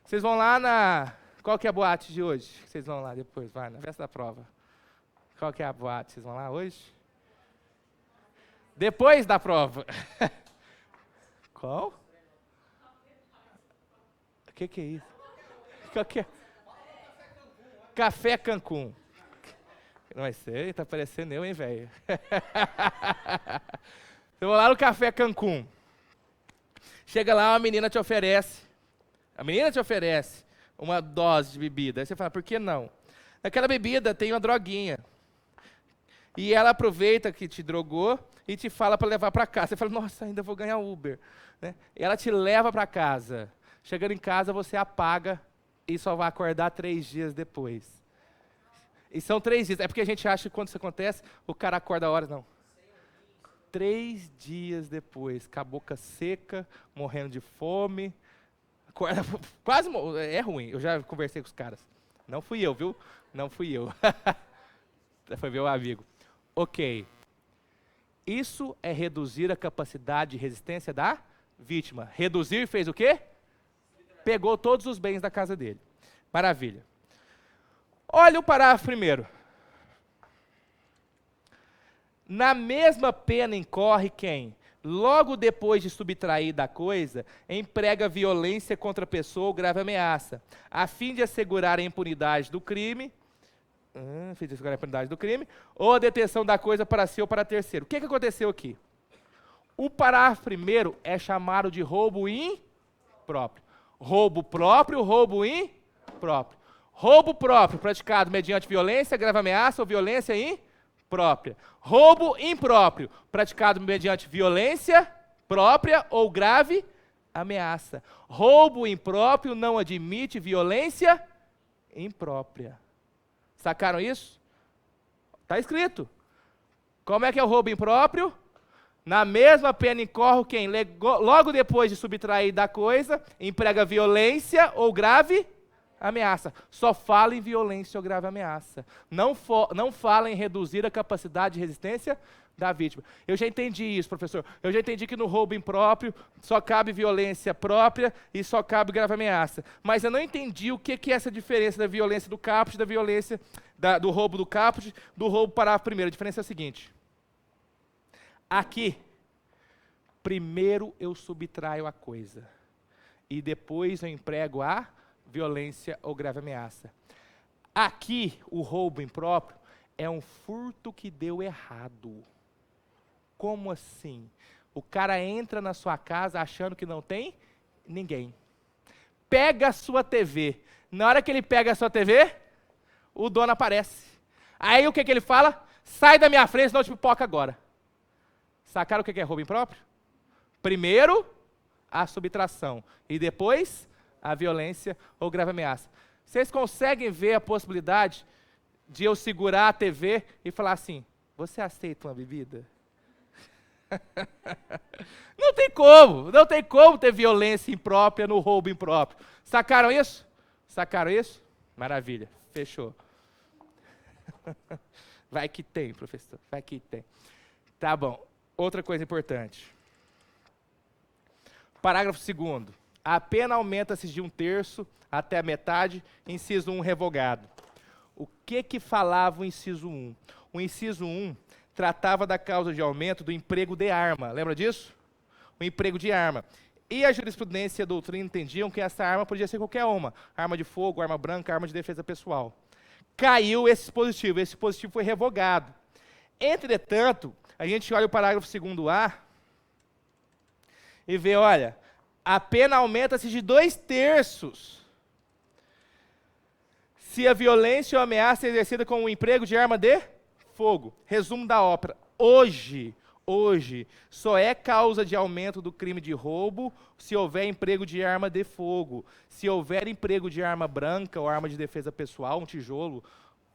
Vocês vão lá na... Qual que é a boate de hoje? Vocês vão lá depois, vai, na festa da prova. Qual que é a boate? Vocês vão lá hoje? Depois da prova. Qual? O que é isso? Qual que é? Café Cancún. Não vai ser, tá parecendo eu, hein, velho? Eu vou lá no Café Cancún. Chega lá, uma menina te oferece. A menina te oferece uma dose de bebida. Aí você fala, por que não? Naquela bebida tem uma droguinha. E ela aproveita que te drogou e te fala para levar para casa. Você fala, nossa, ainda vou ganhar Uber. Né? E ela te leva para casa. Chegando em casa, você apaga e só vai acordar 3 dias depois. E são 3 dias. É porque a gente acha que quando isso acontece, o cara acorda a horas. Não. 3 dias depois, com a boca seca, morrendo de fome. Acorda, quase é ruim. Eu já conversei com os caras. Não fui eu, viu? Não fui eu. Foi meu amigo. Ok. Isso é reduzir a capacidade de resistência da vítima. Reduzir fez o quê? Pegou todos os bens da casa dele. Maravilha. Olha o parágrafo primeiro. Na mesma pena incorre quem, logo depois de subtrair da coisa, emprega violência contra a pessoa ou grave ameaça, a fim de assegurar a impunidade do crime, ou a detenção da coisa para si ou para terceiro. O que aconteceu aqui? O parágrafo primeiro é chamado de roubo impróprio. Roubo próprio, roubo impróprio. Roubo próprio, praticado mediante violência, grave ameaça ou violência imprópria. Roubo impróprio, praticado mediante violência própria ou grave ameaça. Roubo impróprio não admite violência imprópria. Sacaram isso? Está escrito. Como é que é o roubo impróprio? Na mesma pena incorre quem, logo depois de subtrair da coisa, emprega violência ou grave ameaça. Só fala em violência ou grave ameaça. Não fala em reduzir a capacidade de resistência da vítima. Eu já entendi isso, professor. Eu já entendi que no roubo impróprio só cabe violência própria e só cabe grave ameaça. Mas eu não entendi o que é essa diferença da violência do caput, da violência do roubo do caput, do roubo parágrafo primeiro. A diferença é a seguinte. Aqui, primeiro eu subtraio a coisa e depois eu emprego a violência ou grave ameaça. Aqui, o roubo impróprio é um furto que deu errado. Como assim? O cara entra na sua casa achando que não tem ninguém. Pega a sua TV. Na hora que ele pega a sua TV, o dono aparece. Aí o que ele fala? Sai da minha frente, senão eu te pipoca agora. Sacaram o que é roubo impróprio? Primeiro, a subtração. E depois, a violência ou grave ameaça. Vocês conseguem ver a possibilidade de eu segurar a TV e falar assim, você aceita uma bebida? Não tem como ter violência imprópria no roubo impróprio. Sacaram isso? Sacaram isso? Maravilha, fechou. Vai que tem, professor, vai que tem. Tá bom, outra coisa importante. Parágrafo 2º. A pena aumenta-se de 1/3 até a metade. Inciso 1, revogado. O que falava o inciso 1? O inciso 1 tratava da causa de aumento do emprego de arma. Lembra disso? O emprego de arma. E a jurisprudência e a doutrina entendiam que essa arma podia ser qualquer uma. Arma de fogo, arma branca, arma de defesa pessoal. Caiu esse dispositivo foi revogado. Entretanto, a gente olha o parágrafo 2º-A e vê, olha, a pena aumenta-se de 2/3 se a violência ou ameaça é exercida com o emprego de arma de fogo. Resumo da ópera. Hoje, só é causa de aumento do crime de roubo se houver emprego de arma de fogo. Se houver emprego de arma branca ou arma de defesa pessoal, um tijolo,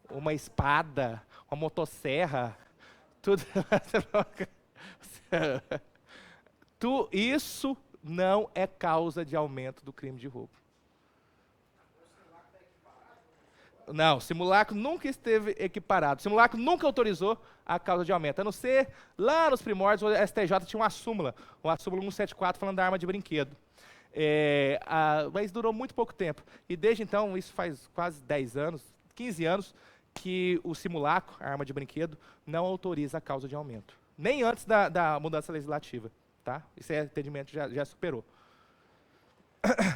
uma espada, uma motosserra, tudo isso não é causa de aumento do crime de roubo. Não, o simulacro nunca esteve equiparado. O simulacro nunca autorizou a causa de aumento. A não ser, lá nos primórdios, o STJ tinha uma súmula 174 falando da arma de brinquedo. Mas durou muito pouco tempo. E desde então, isso faz quase 10 anos, 15 anos, que o simulacro, a arma de brinquedo, não autoriza a causa de aumento. Nem antes da mudança legislativa. Tá? Esse entendimento já superou.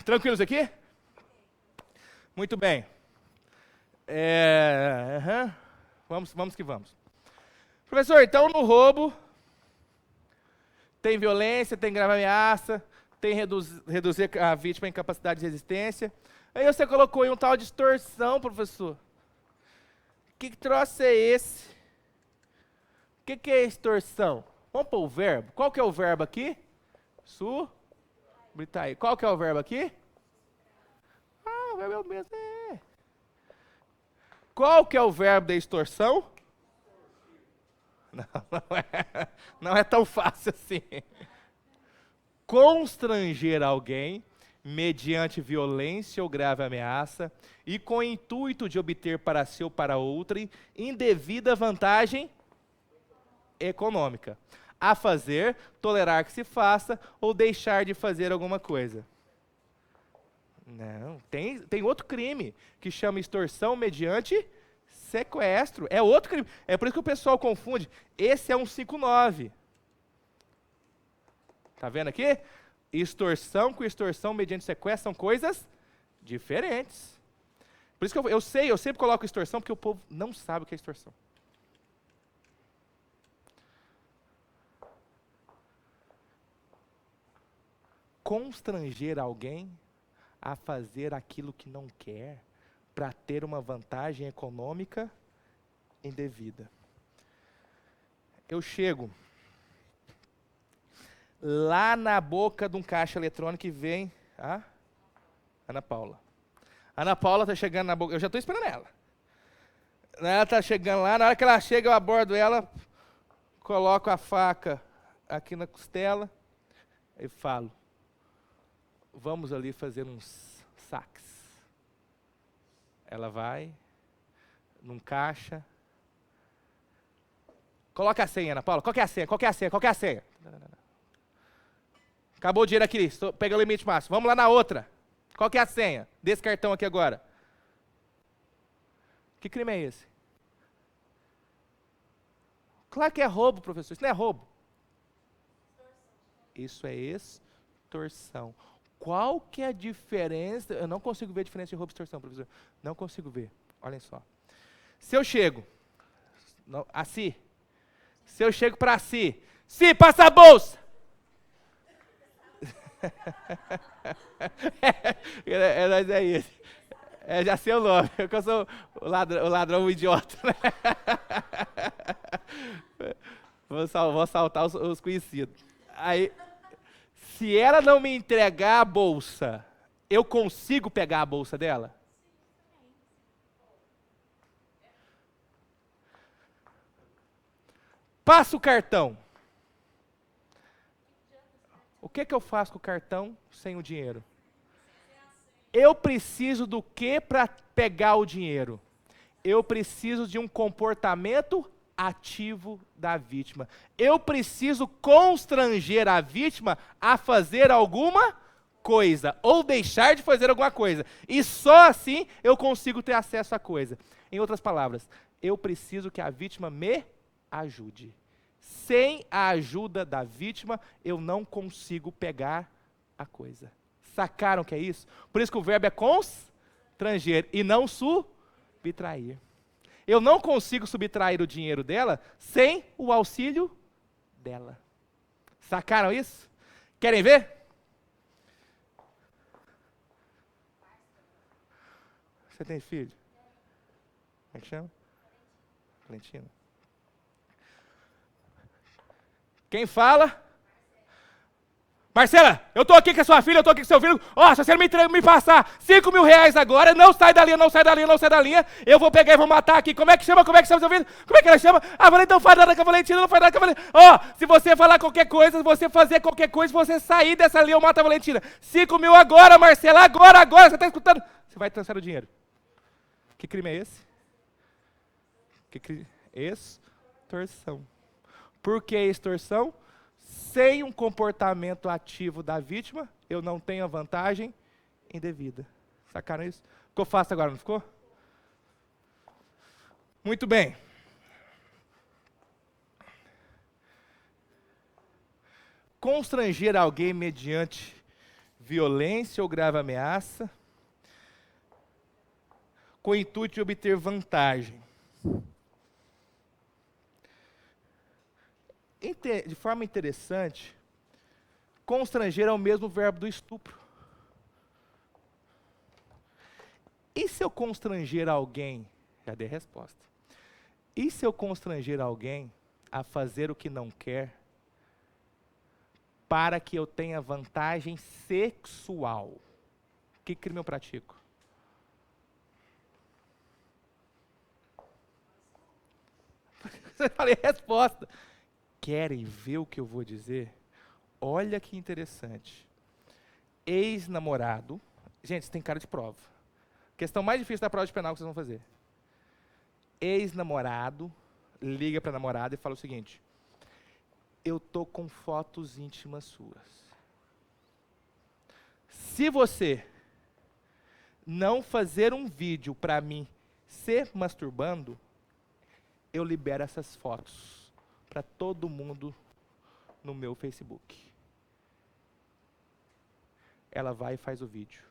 Tranquilos aqui? Muito bem. Vamos que vamos. Professor, então no roubo tem violência, tem grave ameaça, tem reduzir a vítima em capacidade de resistência. Aí você colocou aí um tal de extorsão, professor. Que troço é esse? O que é extorsão? Vamos pôr o verbo. Qual que é o verbo aqui? Tá aí. Qual que é o verbo aqui? O verbo é o mesmo. Qual que é o verbo da extorsão? Não é tão fácil assim. Constranger alguém mediante violência ou grave ameaça e com o intuito de obter para si ou para outrem indevida vantagem econômica. A fazer, tolerar que se faça ou deixar de fazer alguma coisa. Não, tem outro crime que chama extorsão mediante sequestro. É outro crime. É por isso que o pessoal confunde. Esse é um 159. Tá vendo aqui? Extorsão com extorsão mediante sequestro são coisas diferentes. Por isso que eu sempre coloco extorsão, porque o povo não sabe o que é extorsão. Constranger alguém a fazer aquilo que não quer para ter uma vantagem econômica indevida. Eu chego lá na boca de um caixa eletrônico e vem a Ana Paula. Ana Paula está chegando na boca, eu já estou esperando ela. Ela está chegando lá, na hora que ela chega eu abordo ela, coloco a faca aqui na costela e falo: vamos ali fazer uns saques. Ela vai num caixa. Coloca a senha, Ana Paula. Qual que é a senha? Qual que é a senha? Qual que é a senha? Acabou o dinheiro aqui. Estou pegando o limite máximo. Vamos lá na outra. Qual que é a senha desse cartão aqui agora? Que crime é esse? Claro que é roubo, professor. Isso não é roubo. Isso é extorsão. Qual que é a diferença? Eu não consigo ver a diferença de roubo e extorsão, professor. Não consigo ver. Olhem só. Se eu chego assim, se eu chego para Si, passa a bolsa! É isso. Já sei o nome, porque eu sou o ladrão idiota. Né? Vou assaltar os conhecidos. Aí, se ela não me entregar a bolsa, eu consigo pegar a bolsa dela? Passa o cartão. O que eu faço com o cartão sem o dinheiro? Eu preciso do que para pegar o dinheiro? Eu preciso de um comportamento ativo da vítima. Eu preciso constranger a vítima a fazer alguma coisa ou deixar de fazer alguma coisa. E só assim eu consigo ter acesso à coisa. Em outras palavras, eu preciso que a vítima me ajude. Sem a ajuda da vítima, eu não consigo pegar a coisa. Sacaram o que é isso? Por isso que o verbo é constranger e não subtrair. Eu não consigo subtrair o dinheiro dela sem o auxílio dela. Sacaram isso? Querem ver? Você tem filho? Como é que chama? Valentina. Quem fala? Marcela, eu estou aqui com a sua filha, eu estou aqui com o seu filho. Ó, se você me passar 5 mil reais agora, não sai da linha, não sai da linha, não sai da linha, eu vou pegar e vou matar aqui. Como é que chama? Como é que chama seu filho? Como é que ela chama? Ah, Valentina, não faz nada com a Valentina, não faz nada com a Valentina. Ó, se você falar qualquer coisa, se você fazer qualquer coisa, se você sair dessa linha, eu mato a Valentina. 5 mil agora, Marcela, agora, você está escutando? Você vai transferir o dinheiro. Que crime é esse? Extorsão. Por que extorsão? Sem um comportamento ativo da vítima, eu não tenho a vantagem indevida. Sacaram isso? Ficou fácil agora, não ficou? Muito bem. Constranger alguém mediante violência ou grave ameaça, com o intuito de obter vantagem. De forma interessante, constranger é o mesmo verbo do estupro. E se eu constranger alguém, já dei a resposta. E se eu constranger alguém a fazer o que não quer, para que eu tenha vantagem sexual? Que crime eu pratico? Eu falei resposta. Querem ver o que eu vou dizer? Olha que interessante. Ex-namorado. Gente, isso tem cara de prova. Questão mais difícil da prova de penal que vocês vão fazer. Ex-namorado liga para a namorada e fala o seguinte: eu tô com fotos íntimas suas. Se você não fazer um vídeo para mim se masturbando, eu libero essas fotos para todo mundo no meu Facebook. Ela vai e faz o vídeo.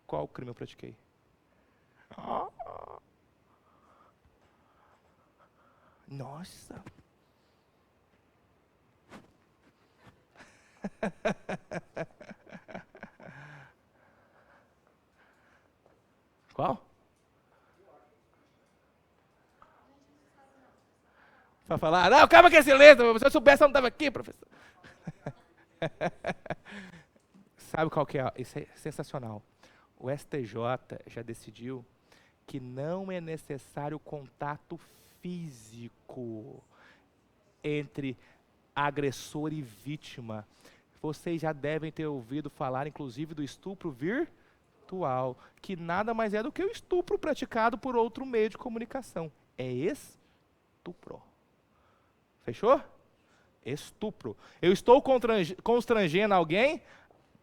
Qual crime eu pratiquei? Nossa! Qual? Para falar, não, calma que é silêncio, se eu soubesse eu não estava aqui, professor. Sabe qual que é? Isso é sensacional. O STJ já decidiu que não é necessário contato físico entre agressor e vítima. Vocês já devem ter ouvido falar, inclusive, do estupro virtual, que nada mais é do que o estupro praticado por outro meio de comunicação. É estupro. Fechou? Estupro. Eu estou constrangendo alguém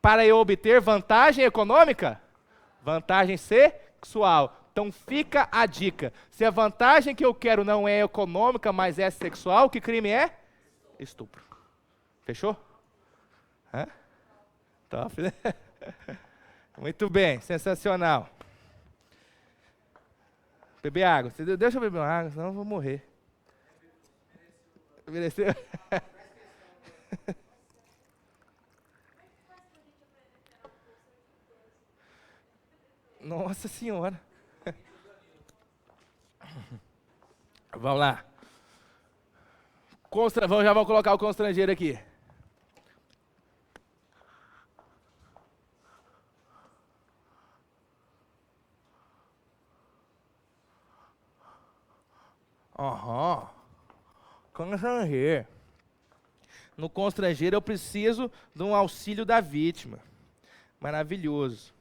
para eu obter vantagem econômica? Vantagem sexual. Então fica a dica. Se a vantagem que eu quero não é econômica, mas é sexual, que crime é? Estupro. Fechou? Hã? Top, né? Muito bem, sensacional. Beber água. Deixa eu beber uma água, senão eu vou morrer. Mereceu? Nossa Senhora. Vamos lá. Já vamos colocar o constrangeiro aqui. Constranger. No constranger eu preciso de um auxílio da vítima. Maravilhoso.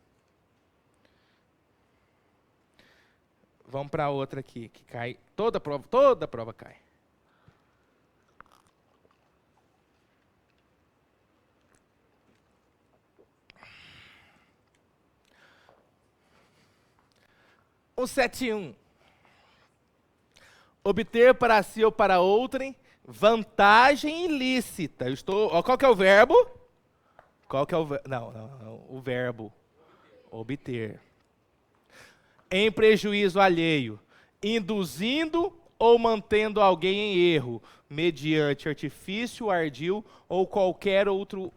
Vamos para outra aqui, que cai. Toda prova cai. 171. Obter para si ou para outrem vantagem ilícita. Eu estou. Ó, qual que é o verbo? Qual que é o verbo? Não. O verbo. Obter. Em prejuízo alheio, induzindo ou mantendo alguém em erro, mediante artifício ardil ou qualquer outro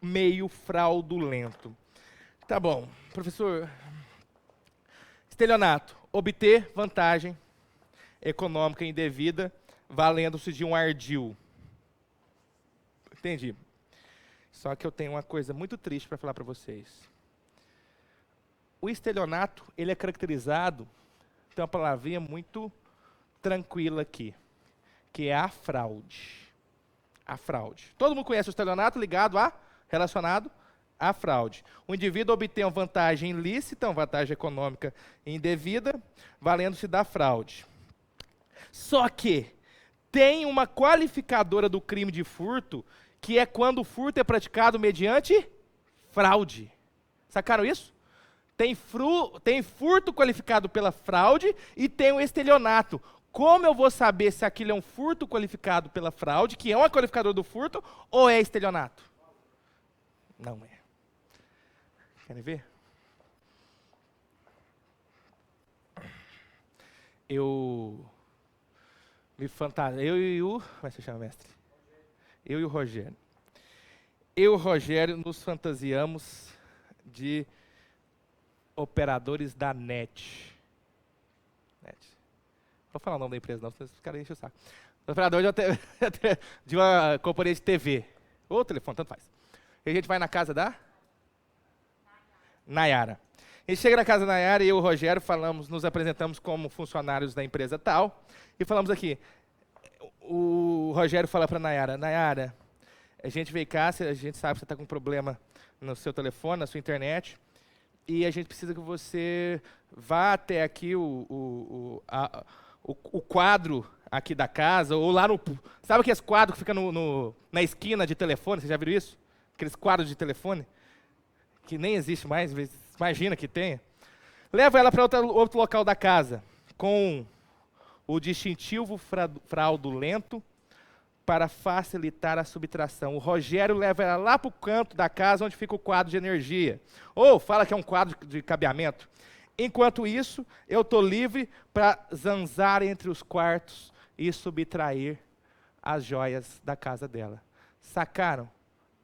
meio fraudulento. Tá bom, professor. Estelionato, obter vantagem econômica indevida, valendo-se de um ardil. Entendi. Só que eu tenho uma coisa muito triste para falar para vocês. O estelionato, ele é caracterizado, tem uma palavrinha muito tranquila aqui, que é a fraude. A fraude. Todo mundo conhece o estelionato relacionado à fraude. O indivíduo obtém uma vantagem ilícita, uma vantagem econômica indevida, valendo-se da fraude. Só que tem uma qualificadora do crime de furto, que é quando o furto é praticado mediante fraude. Sacaram isso? Tem furto qualificado pela fraude e tem o estelionato. Como eu vou saber se aquilo é um furto qualificado pela fraude, que é uma qualificadora do furto, ou é estelionato? Não é. Querem ver? Eu e o... Como é que você chama, mestre? Eu e o Rogério. Eu e o Rogério nos fantasiamos de operadores da NET. Vou falar o nome da empresa não, senão os caras enchem o saco. Operador de uma companhia de TV. Ou telefone, tanto faz. E a gente vai na casa da Nayara. A gente chega na casa da Nayara e eu e o Rogério nos apresentamos como funcionários da empresa tal. E falamos aqui. O Rogério fala para a Nayara, Nayara, a gente veio cá, a gente sabe que você está com um problema no seu telefone, na sua internet, e a gente precisa que você vá até aqui o quadro aqui da casa, ou lá no... Sabe aqueles quadros que ficam na esquina de telefone? Vocês já viram isso? Aqueles quadros de telefone? Que nem existe mais, imagina que tenha. Leva ela para outro local da casa, com o distintivo fraudulento para facilitar a subtração. O Rogério leva ela lá para o canto da casa onde fica o quadro de energia. Ou fala que é um quadro de cabeamento. Enquanto isso, eu estou livre para zanzar entre os quartos e subtrair as joias da casa dela. Sacaram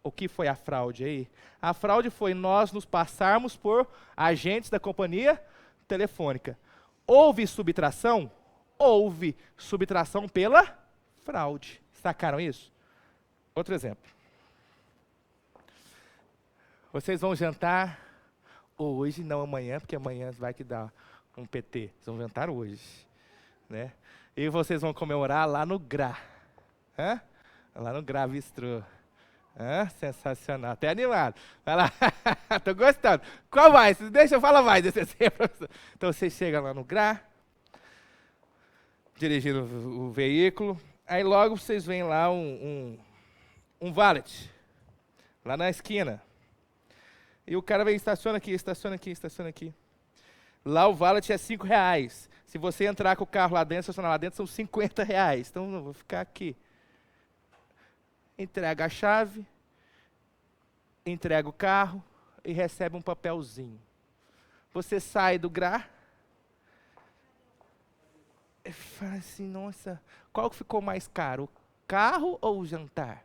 o que foi a fraude aí? A fraude foi nós nos passarmos por agentes da companhia telefônica. Houve subtração? Houve subtração pela fraude. Sacaram isso? Outro exemplo. Vocês vão jantar hoje, não amanhã, porque amanhã vai que dá um PT. Vocês vão jantar hoje, né? E vocês vão comemorar lá no GRA. Hã? Lá no GRA Bistrô. Hã? Sensacional. Até animado. Vai lá. Tô gostando. Qual mais? Deixa eu falar mais desse exemplo. Então você chega lá no GRA, dirigindo o veículo. Aí logo vocês veem lá um valet, lá na esquina. E o cara vem, estaciona aqui, estaciona aqui, estaciona aqui. Lá o valet é R$5. Se você entrar com o carro lá dentro, estacionar lá dentro, são R$50. Então eu vou ficar aqui. Entrega a chave, entrega o carro e recebe um papelzinho. Você sai do GRA e fala assim, nossa, qual que ficou mais caro, o carro ou o jantar?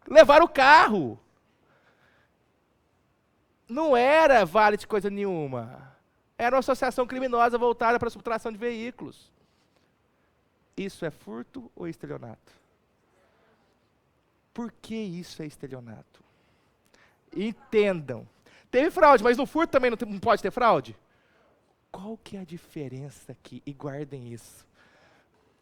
Levaram o carro. Não era vale de coisa nenhuma. Era uma associação criminosa voltada para a subtração de veículos. Isso é furto ou estelionato? Por que isso é estelionato? Entendam. Teve fraude, mas no furto também não pode ter fraude? Qual que é a diferença aqui? E guardem isso.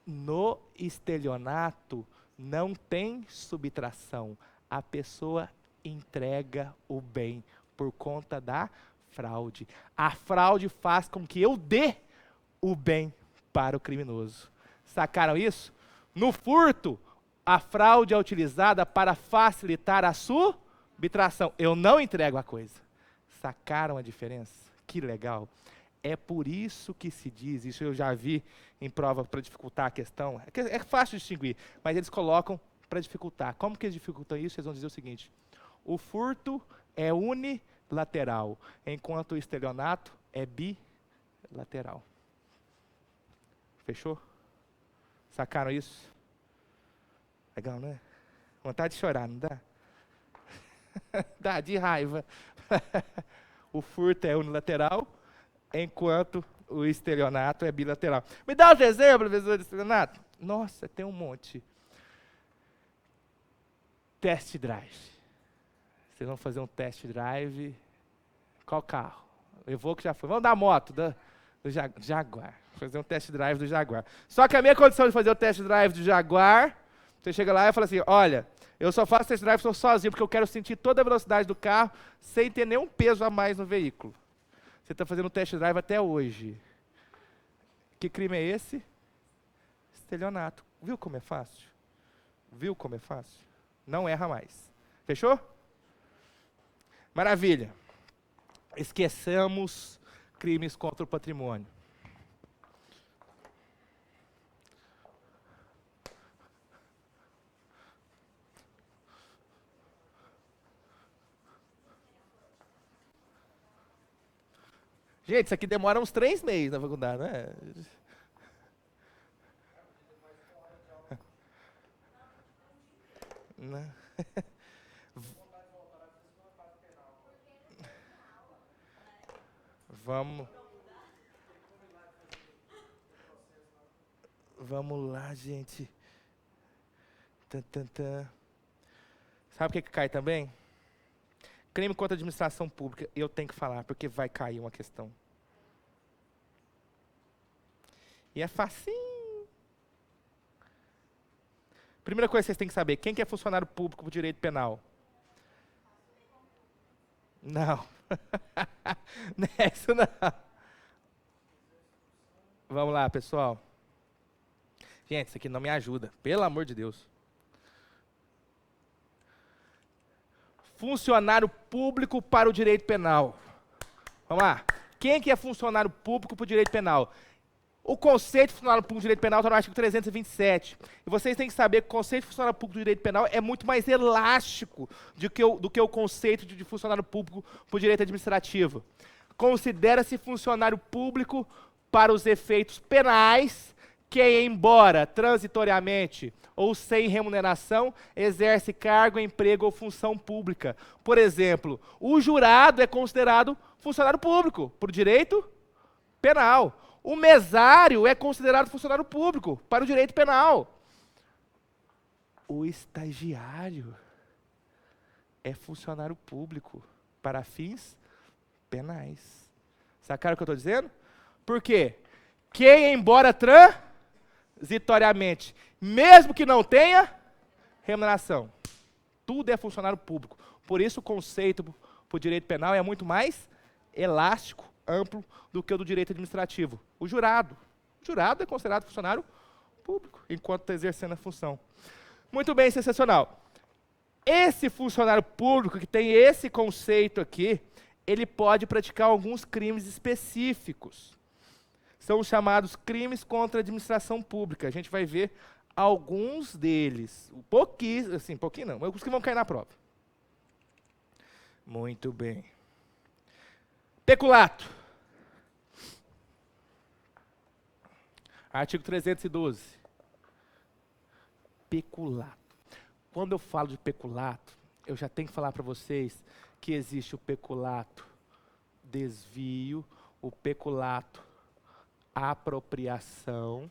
No estelionato não tem subtração. A pessoa entrega o bem por conta da fraude. A fraude faz com que eu dê o bem para o criminoso. Sacaram isso? No furto, a fraude é utilizada para facilitar a subtração. Eu não entrego a coisa. Sacaram a diferença? Que legal. É por isso que se diz, isso eu já vi em prova para dificultar a questão, é fácil de distinguir, mas eles colocam para dificultar. Como que eles dificultam isso? Eles vão dizer o seguinte: o furto é unilateral, enquanto o estelionato é bilateral. Fechou? Sacaram isso? Legal, né? Vontade de chorar, não dá? Dá, de raiva. O furto é unilateral, enquanto o estelionato é bilateral. Me dá os exemplos, professor, de estelionato? Nossa, tem um monte. Test drive. Vocês vão fazer um test drive. Qual carro? Evoque já foi. Vamos dar a moto do Jaguar. Fazer um test drive do Jaguar. Só que a minha condição de fazer o test drive do Jaguar, você chega lá e fala assim: olha, eu só faço test drive, estou sozinho, porque eu quero sentir toda a velocidade do carro sem ter nenhum peso a mais no veículo. Você está fazendo um test drive até hoje. Que crime é esse? Estelionato. Viu como é fácil? Viu como é fácil? Não erra mais. Fechou? Maravilha. Esqueçamos crimes contra o patrimônio. Gente, isso aqui demora uns 3 meses na faculdade, né? Não. Vamos lá, gente. Tan, tan, tan. Sabe o que cai também? Crime contra a administração pública. Eu tenho que falar, porque vai cair uma questão. E é facinho. Primeira coisa que vocês têm que saber: quem que é funcionário público por direito penal? Não. Não é isso não. Vamos lá, pessoal. Gente, isso aqui não me ajuda. Pelo amor de Deus. Funcionário público para o direito penal. Vamos lá. Quem que é funcionário público para o direito penal? O conceito de funcionário público do direito penal está no artigo 327. E vocês têm que saber que o conceito de funcionário público do direito penal é muito mais elástico do que o conceito de funcionário público para o direito administrativo. Considera-se funcionário público para os efeitos penais quem, embora transitoriamente ou sem remuneração, exerce cargo, emprego ou função pública. Por exemplo, o jurado é considerado funcionário público para o direito penal. O mesário é considerado funcionário público para o direito penal. O estagiário é funcionário público para fins penais. Sacaram o que eu estou dizendo? Por quê? Quem, embora transitoriamente, mesmo que não tenha remuneração, tudo é funcionário público. Por isso o conceito para o direito penal é muito mais elástico, amplo, do que o do direito administrativo. O jurado é considerado funcionário público, enquanto está exercendo a função. Muito bem, sensacional. Esse funcionário público que tem esse conceito aqui, ele pode praticar alguns crimes específicos. São os chamados crimes contra a administração pública. A gente vai ver alguns deles. Pouquinho não, mas os que vão cair na prova. Muito bem. Peculato. Artigo 312. Peculato. Quando eu falo de peculato, eu já tenho que falar para vocês que existe o peculato desvio, o peculato apropriação,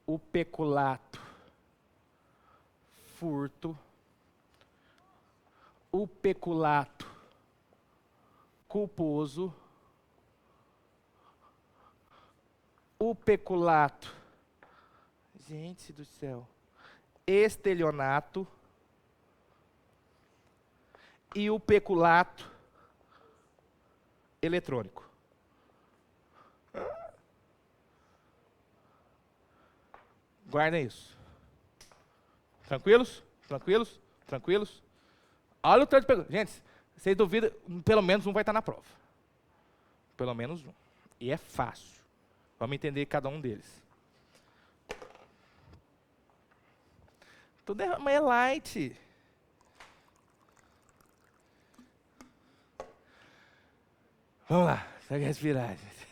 o peculato furto, o peculato culposo, o peculato, gente do céu, estelionato e o peculato eletrônico. Guardem isso. Tranquilos? Tranquilos? Tranquilos? Olha o tanto de perguntas. Gente, vocês duvidam, pelo menos um vai estar na prova. Pelo menos um. E é fácil. Vamos entender cada um deles. Tudo é light. Vamos lá, segue respirar, gente.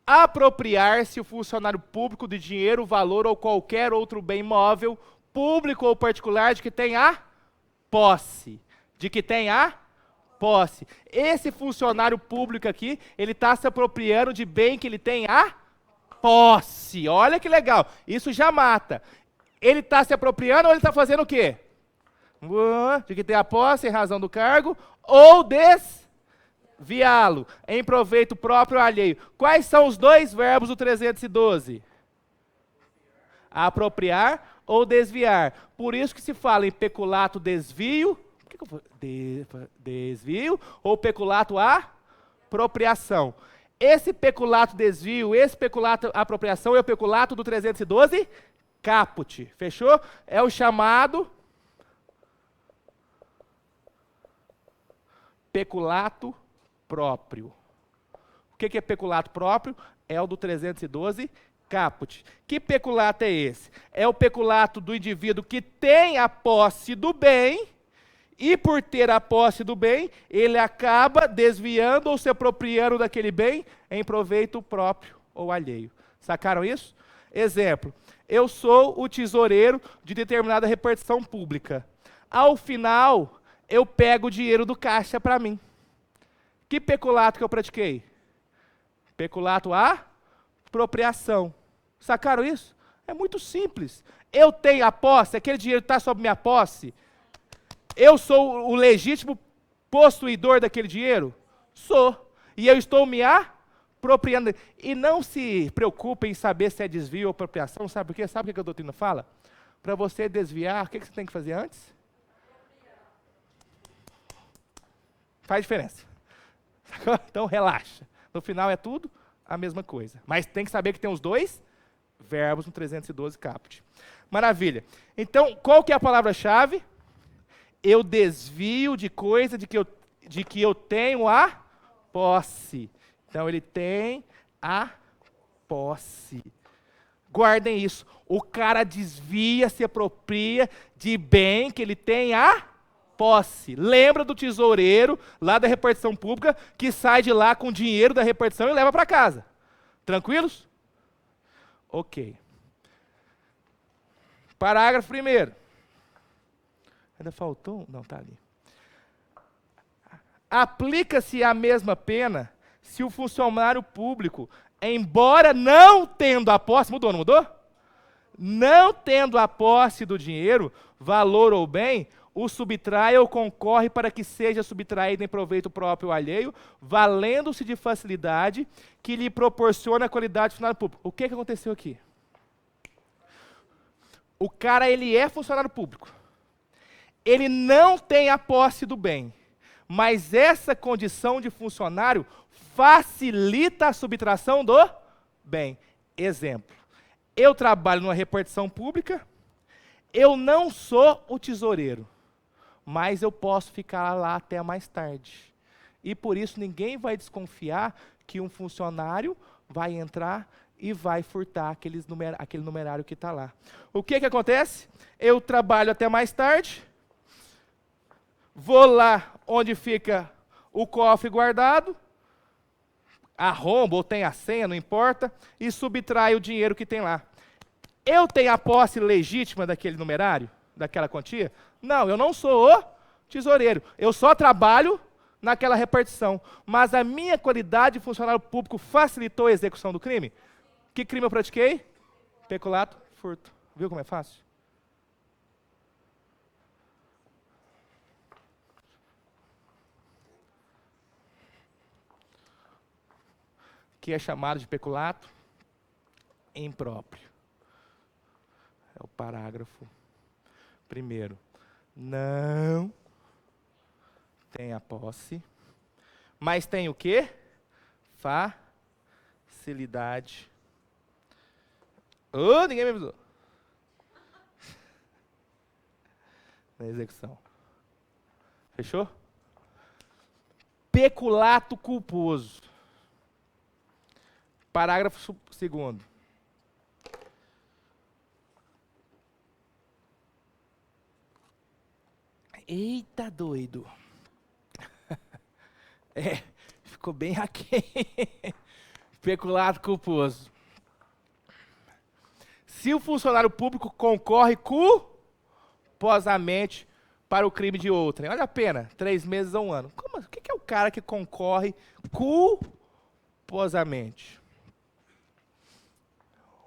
Apropriar-se o funcionário público de dinheiro, valor ou qualquer outro bem móvel, público ou particular, de que tem a posse. De que tem a posse. Esse funcionário público aqui, ele está se apropriando de bem que ele tem a posse. Olha que legal. Isso já mata. Ele está se apropriando ou ele está fazendo o quê? De que tem a posse em razão do cargo, ou desviá-lo em proveito próprio ou alheio. Quais são os dois verbos do 312? Apropriar ou desviar. Por isso que se fala em peculato desvio, desvio, ou peculato apropriação. Esse peculato desvio, esse peculato apropriação é o peculato do 312 caput. Fechou? É o chamado peculato próprio. O que é peculato próprio? É o do 312 caput. Que peculato é esse? É o peculato do indivíduo que tem a posse do bem, e por ter a posse do bem, ele acaba desviando ou se apropriando daquele bem em proveito próprio ou alheio. Sacaram isso? Exemplo, eu sou o tesoureiro de determinada repartição pública. Ao final, eu pego o dinheiro do caixa para mim. Que peculato que eu pratiquei? Peculato apropriação. Sacaram isso? É muito simples. Eu tenho a posse, aquele dinheiro está sob minha posse. Eu sou o legítimo possuidor daquele dinheiro? Sou. E eu estou me apropriando. E não se preocupem em saber se é desvio ou apropriação. Sabe por quê? Sabe o que a doutrina fala? Para você desviar, o que você tem que fazer antes? Faz diferença. Então relaxa. No final é tudo a mesma coisa. Mas tem que saber que tem os dois verbos no 312 caput. Maravilha. Então, qual que é a palavra-chave? Eu desvio de coisa de que eu tenho a posse. Então, ele tem a posse. Guardem isso. O cara desvia, se apropria de bem que ele tem a posse. Lembra do tesoureiro lá da repartição pública que sai de lá com o dinheiro da repartição e leva para casa. Tranquilos? Ok. Parágrafo 1º. Ainda faltou? Não, está ali. Aplica-se a mesma pena se o funcionário público, embora não tendo a posse, mudou, não mudou? Não tendo a posse do dinheiro, valor ou bem, o subtrai ou concorre para que seja subtraído em proveito próprio ou alheio, valendo-se de facilidade que lhe proporciona a qualidade de funcionário público. O que aconteceu aqui? O cara, ele é funcionário público. Ele não tem a posse do bem, mas essa condição de funcionário facilita a subtração do bem. Exemplo, eu trabalho numa repartição pública, eu não sou o tesoureiro, mas eu posso ficar lá até mais tarde. E por isso ninguém vai desconfiar que um funcionário vai entrar e vai furtar aquele numerário que está lá. O que acontece? Eu trabalho até mais tarde, vou lá onde fica o cofre guardado, arrombo ou tem a senha, não importa, e subtrai o dinheiro que tem lá. Eu tenho a posse legítima daquele numerário, daquela quantia? Não, eu não sou o tesoureiro. Eu só trabalho naquela repartição. Mas a minha qualidade de funcionário público facilitou a execução do crime? Que crime eu pratiquei? Peculato, furto. Viu como é fácil? Que é chamado de peculato impróprio. É o parágrafo 1º. Não tem a posse, mas tem o quê? Facilidade. Oh, ninguém me avisou. Na execução. Fechou? Peculato culposo. Parágrafo 2º. Eita, doido. Ficou bem aquém. Peculato culposo. Se o funcionário público concorre culposamente para o crime de outrem. Olha a pena, 3 meses a 1 ano. O que é o cara que concorre culposamente?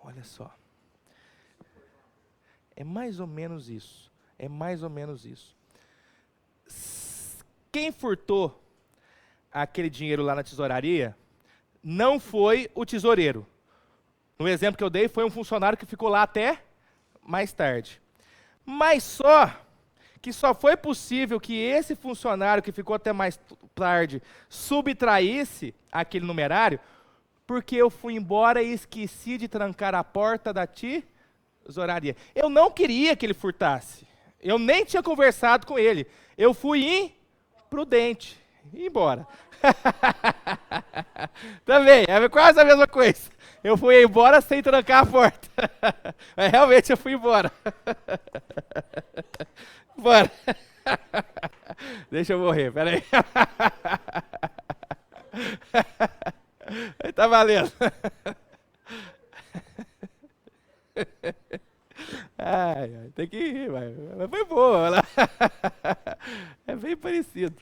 Olha só. É mais ou menos isso. É mais ou menos isso. Quem furtou aquele dinheiro lá na tesouraria não foi o tesoureiro. No exemplo que eu dei, foi um funcionário que ficou lá até mais tarde. Mas só foi possível que esse funcionário que ficou até mais tarde subtraísse aquele numerário porque eu fui embora e esqueci de trancar a porta da tesouraria. Eu não queria que ele furtasse. Eu nem tinha conversado com ele. Eu fui imprudente. E embora. Também, é quase a mesma coisa. Eu fui embora sem trancar a porta. Mas realmente eu fui embora. Bora. Deixa eu morrer, peraí. Tá valendo. Ai, tem que rir, mas foi boa. É bem parecido.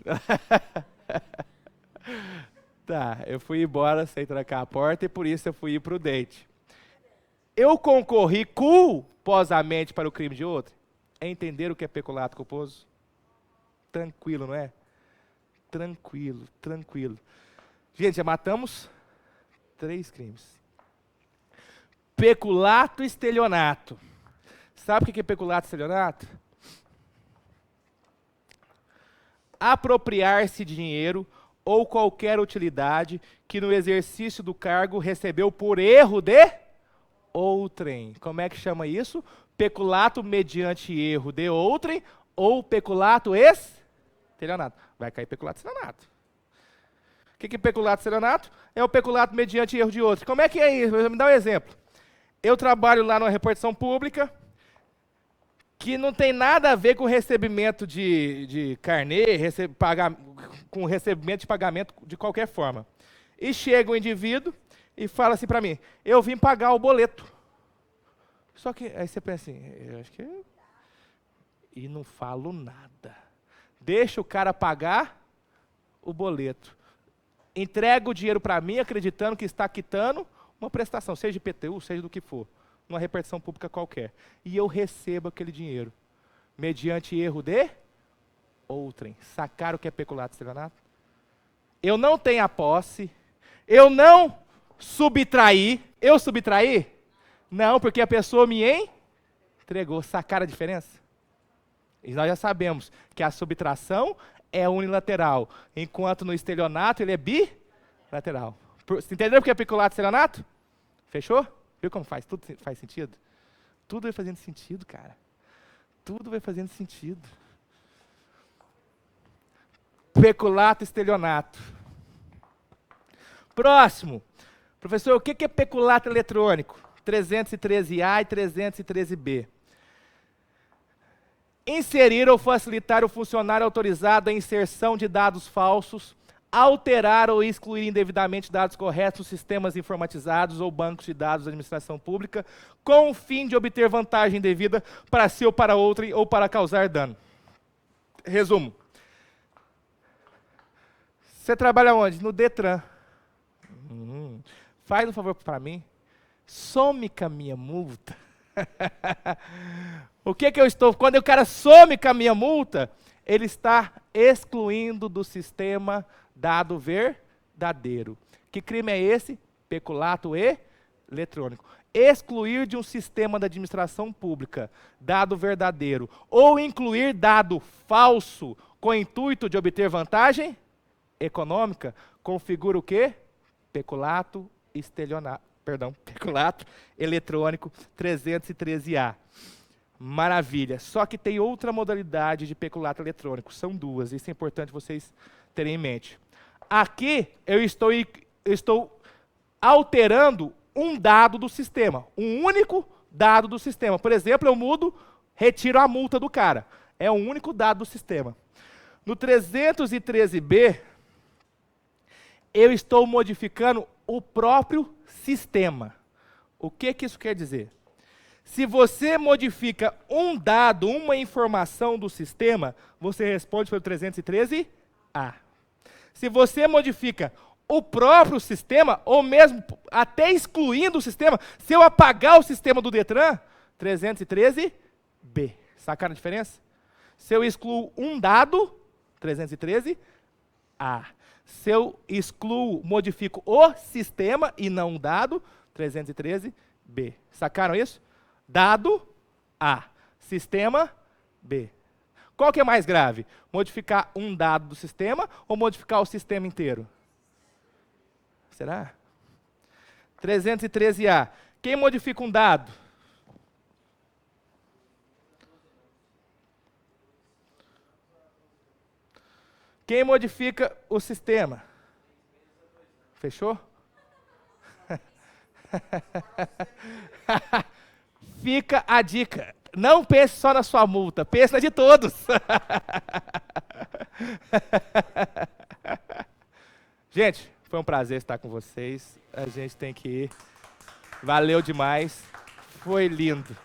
Tá, eu fui embora sem trancar a porta e por isso eu fui imprudente. Eu concorri culposamente para o crime de outro? É entender o que é peculato culposo? Tranquilo, não é? Tranquilo, tranquilo. Gente, já matamos 3 crimes. Peculato e estelionato. Sabe o que é peculato e estelionato? Apropriar-se de dinheiro ou qualquer utilidade que no exercício do cargo recebeu por erro de outrem. Como é que chama isso? Peculato mediante erro de outrem ou peculato estelionato. Vai cair peculato e estelionato. O que é peculato e estelionato? É o peculato mediante erro de outrem. Como é que é isso? Me dá um exemplo. Eu trabalho lá numa repartição pública que não tem nada a ver com recebimento de carnê, com recebimento de pagamento de qualquer forma. E chega um indivíduo e fala assim para mim, eu vim pagar o boleto. Só que, aí você pensa assim, eu acho que... E não falo nada. Deixa o cara pagar o boleto. Entrega o dinheiro para mim, acreditando que está quitando uma prestação, seja de IPTU, seja do que for, numa repartição pública qualquer. E eu recebo aquele dinheiro, mediante erro de outrem. Sacaram o que é peculato e estelionato? Eu não tenho a posse, eu não subtraí. Eu subtraí? Não, porque a pessoa me entregou. Sacaram a diferença? E nós já sabemos que a subtração é unilateral, enquanto no estelionato ele é bilateral. Você entendeu o que é peculato e estelionato? Fechou? Viu como faz? Tudo faz sentido? Tudo vai fazendo sentido, cara. Tudo vai fazendo sentido. Peculato e estelionato. Próximo. Professor, o que é peculato eletrônico? 313A e 313B. Inserir ou facilitar o funcionário autorizado a inserção de dados falsos, alterar ou excluir indevidamente dados corretos nos sistemas informatizados ou bancos de dados da administração pública, com o fim de obter vantagem devida para si ou para outrem ou para causar dano. Resumo. Você trabalha onde? No Detran. Faz um favor para mim. Some com a minha multa. O que eu estou... Quando o cara some com a minha multa, ele está excluindo do sistema dado verdadeiro. Que crime é esse? Peculato eletrônico. Excluir de um sistema da administração pública dado verdadeiro ou incluir dado falso com o intuito de obter vantagem econômica configura o quê? Peculato peculato eletrônico 313A. Maravilha. Só que tem outra modalidade de peculato eletrônico. São 2. Isso é importante vocês terem em mente. Aqui eu estou alterando um dado do sistema, um único dado do sistema. Por exemplo, eu mudo, retiro a multa do cara. É um único dado do sistema. No 313B, eu estou modificando o próprio sistema. O que isso quer dizer? Se você modifica um dado, uma informação do sistema, você responde pelo 313A. Se você modifica o próprio sistema, ou mesmo até excluindo o sistema, se eu apagar o sistema do Detran, 313B. Sacaram a diferença? Se eu excluo um dado, 313A. Se eu excluo, modifico o sistema e não um dado, 313B. Sacaram isso? Dado A. Sistema B. Qual que é mais grave? Modificar um dado do sistema ou modificar o sistema inteiro? Será? 313A. Quem modifica um dado? Quem modifica o sistema? Fechou? Fica a dica. Não pense só na sua multa, pense na de todos. Gente, foi um prazer estar com vocês. A gente tem que ir. Valeu demais. Foi lindo.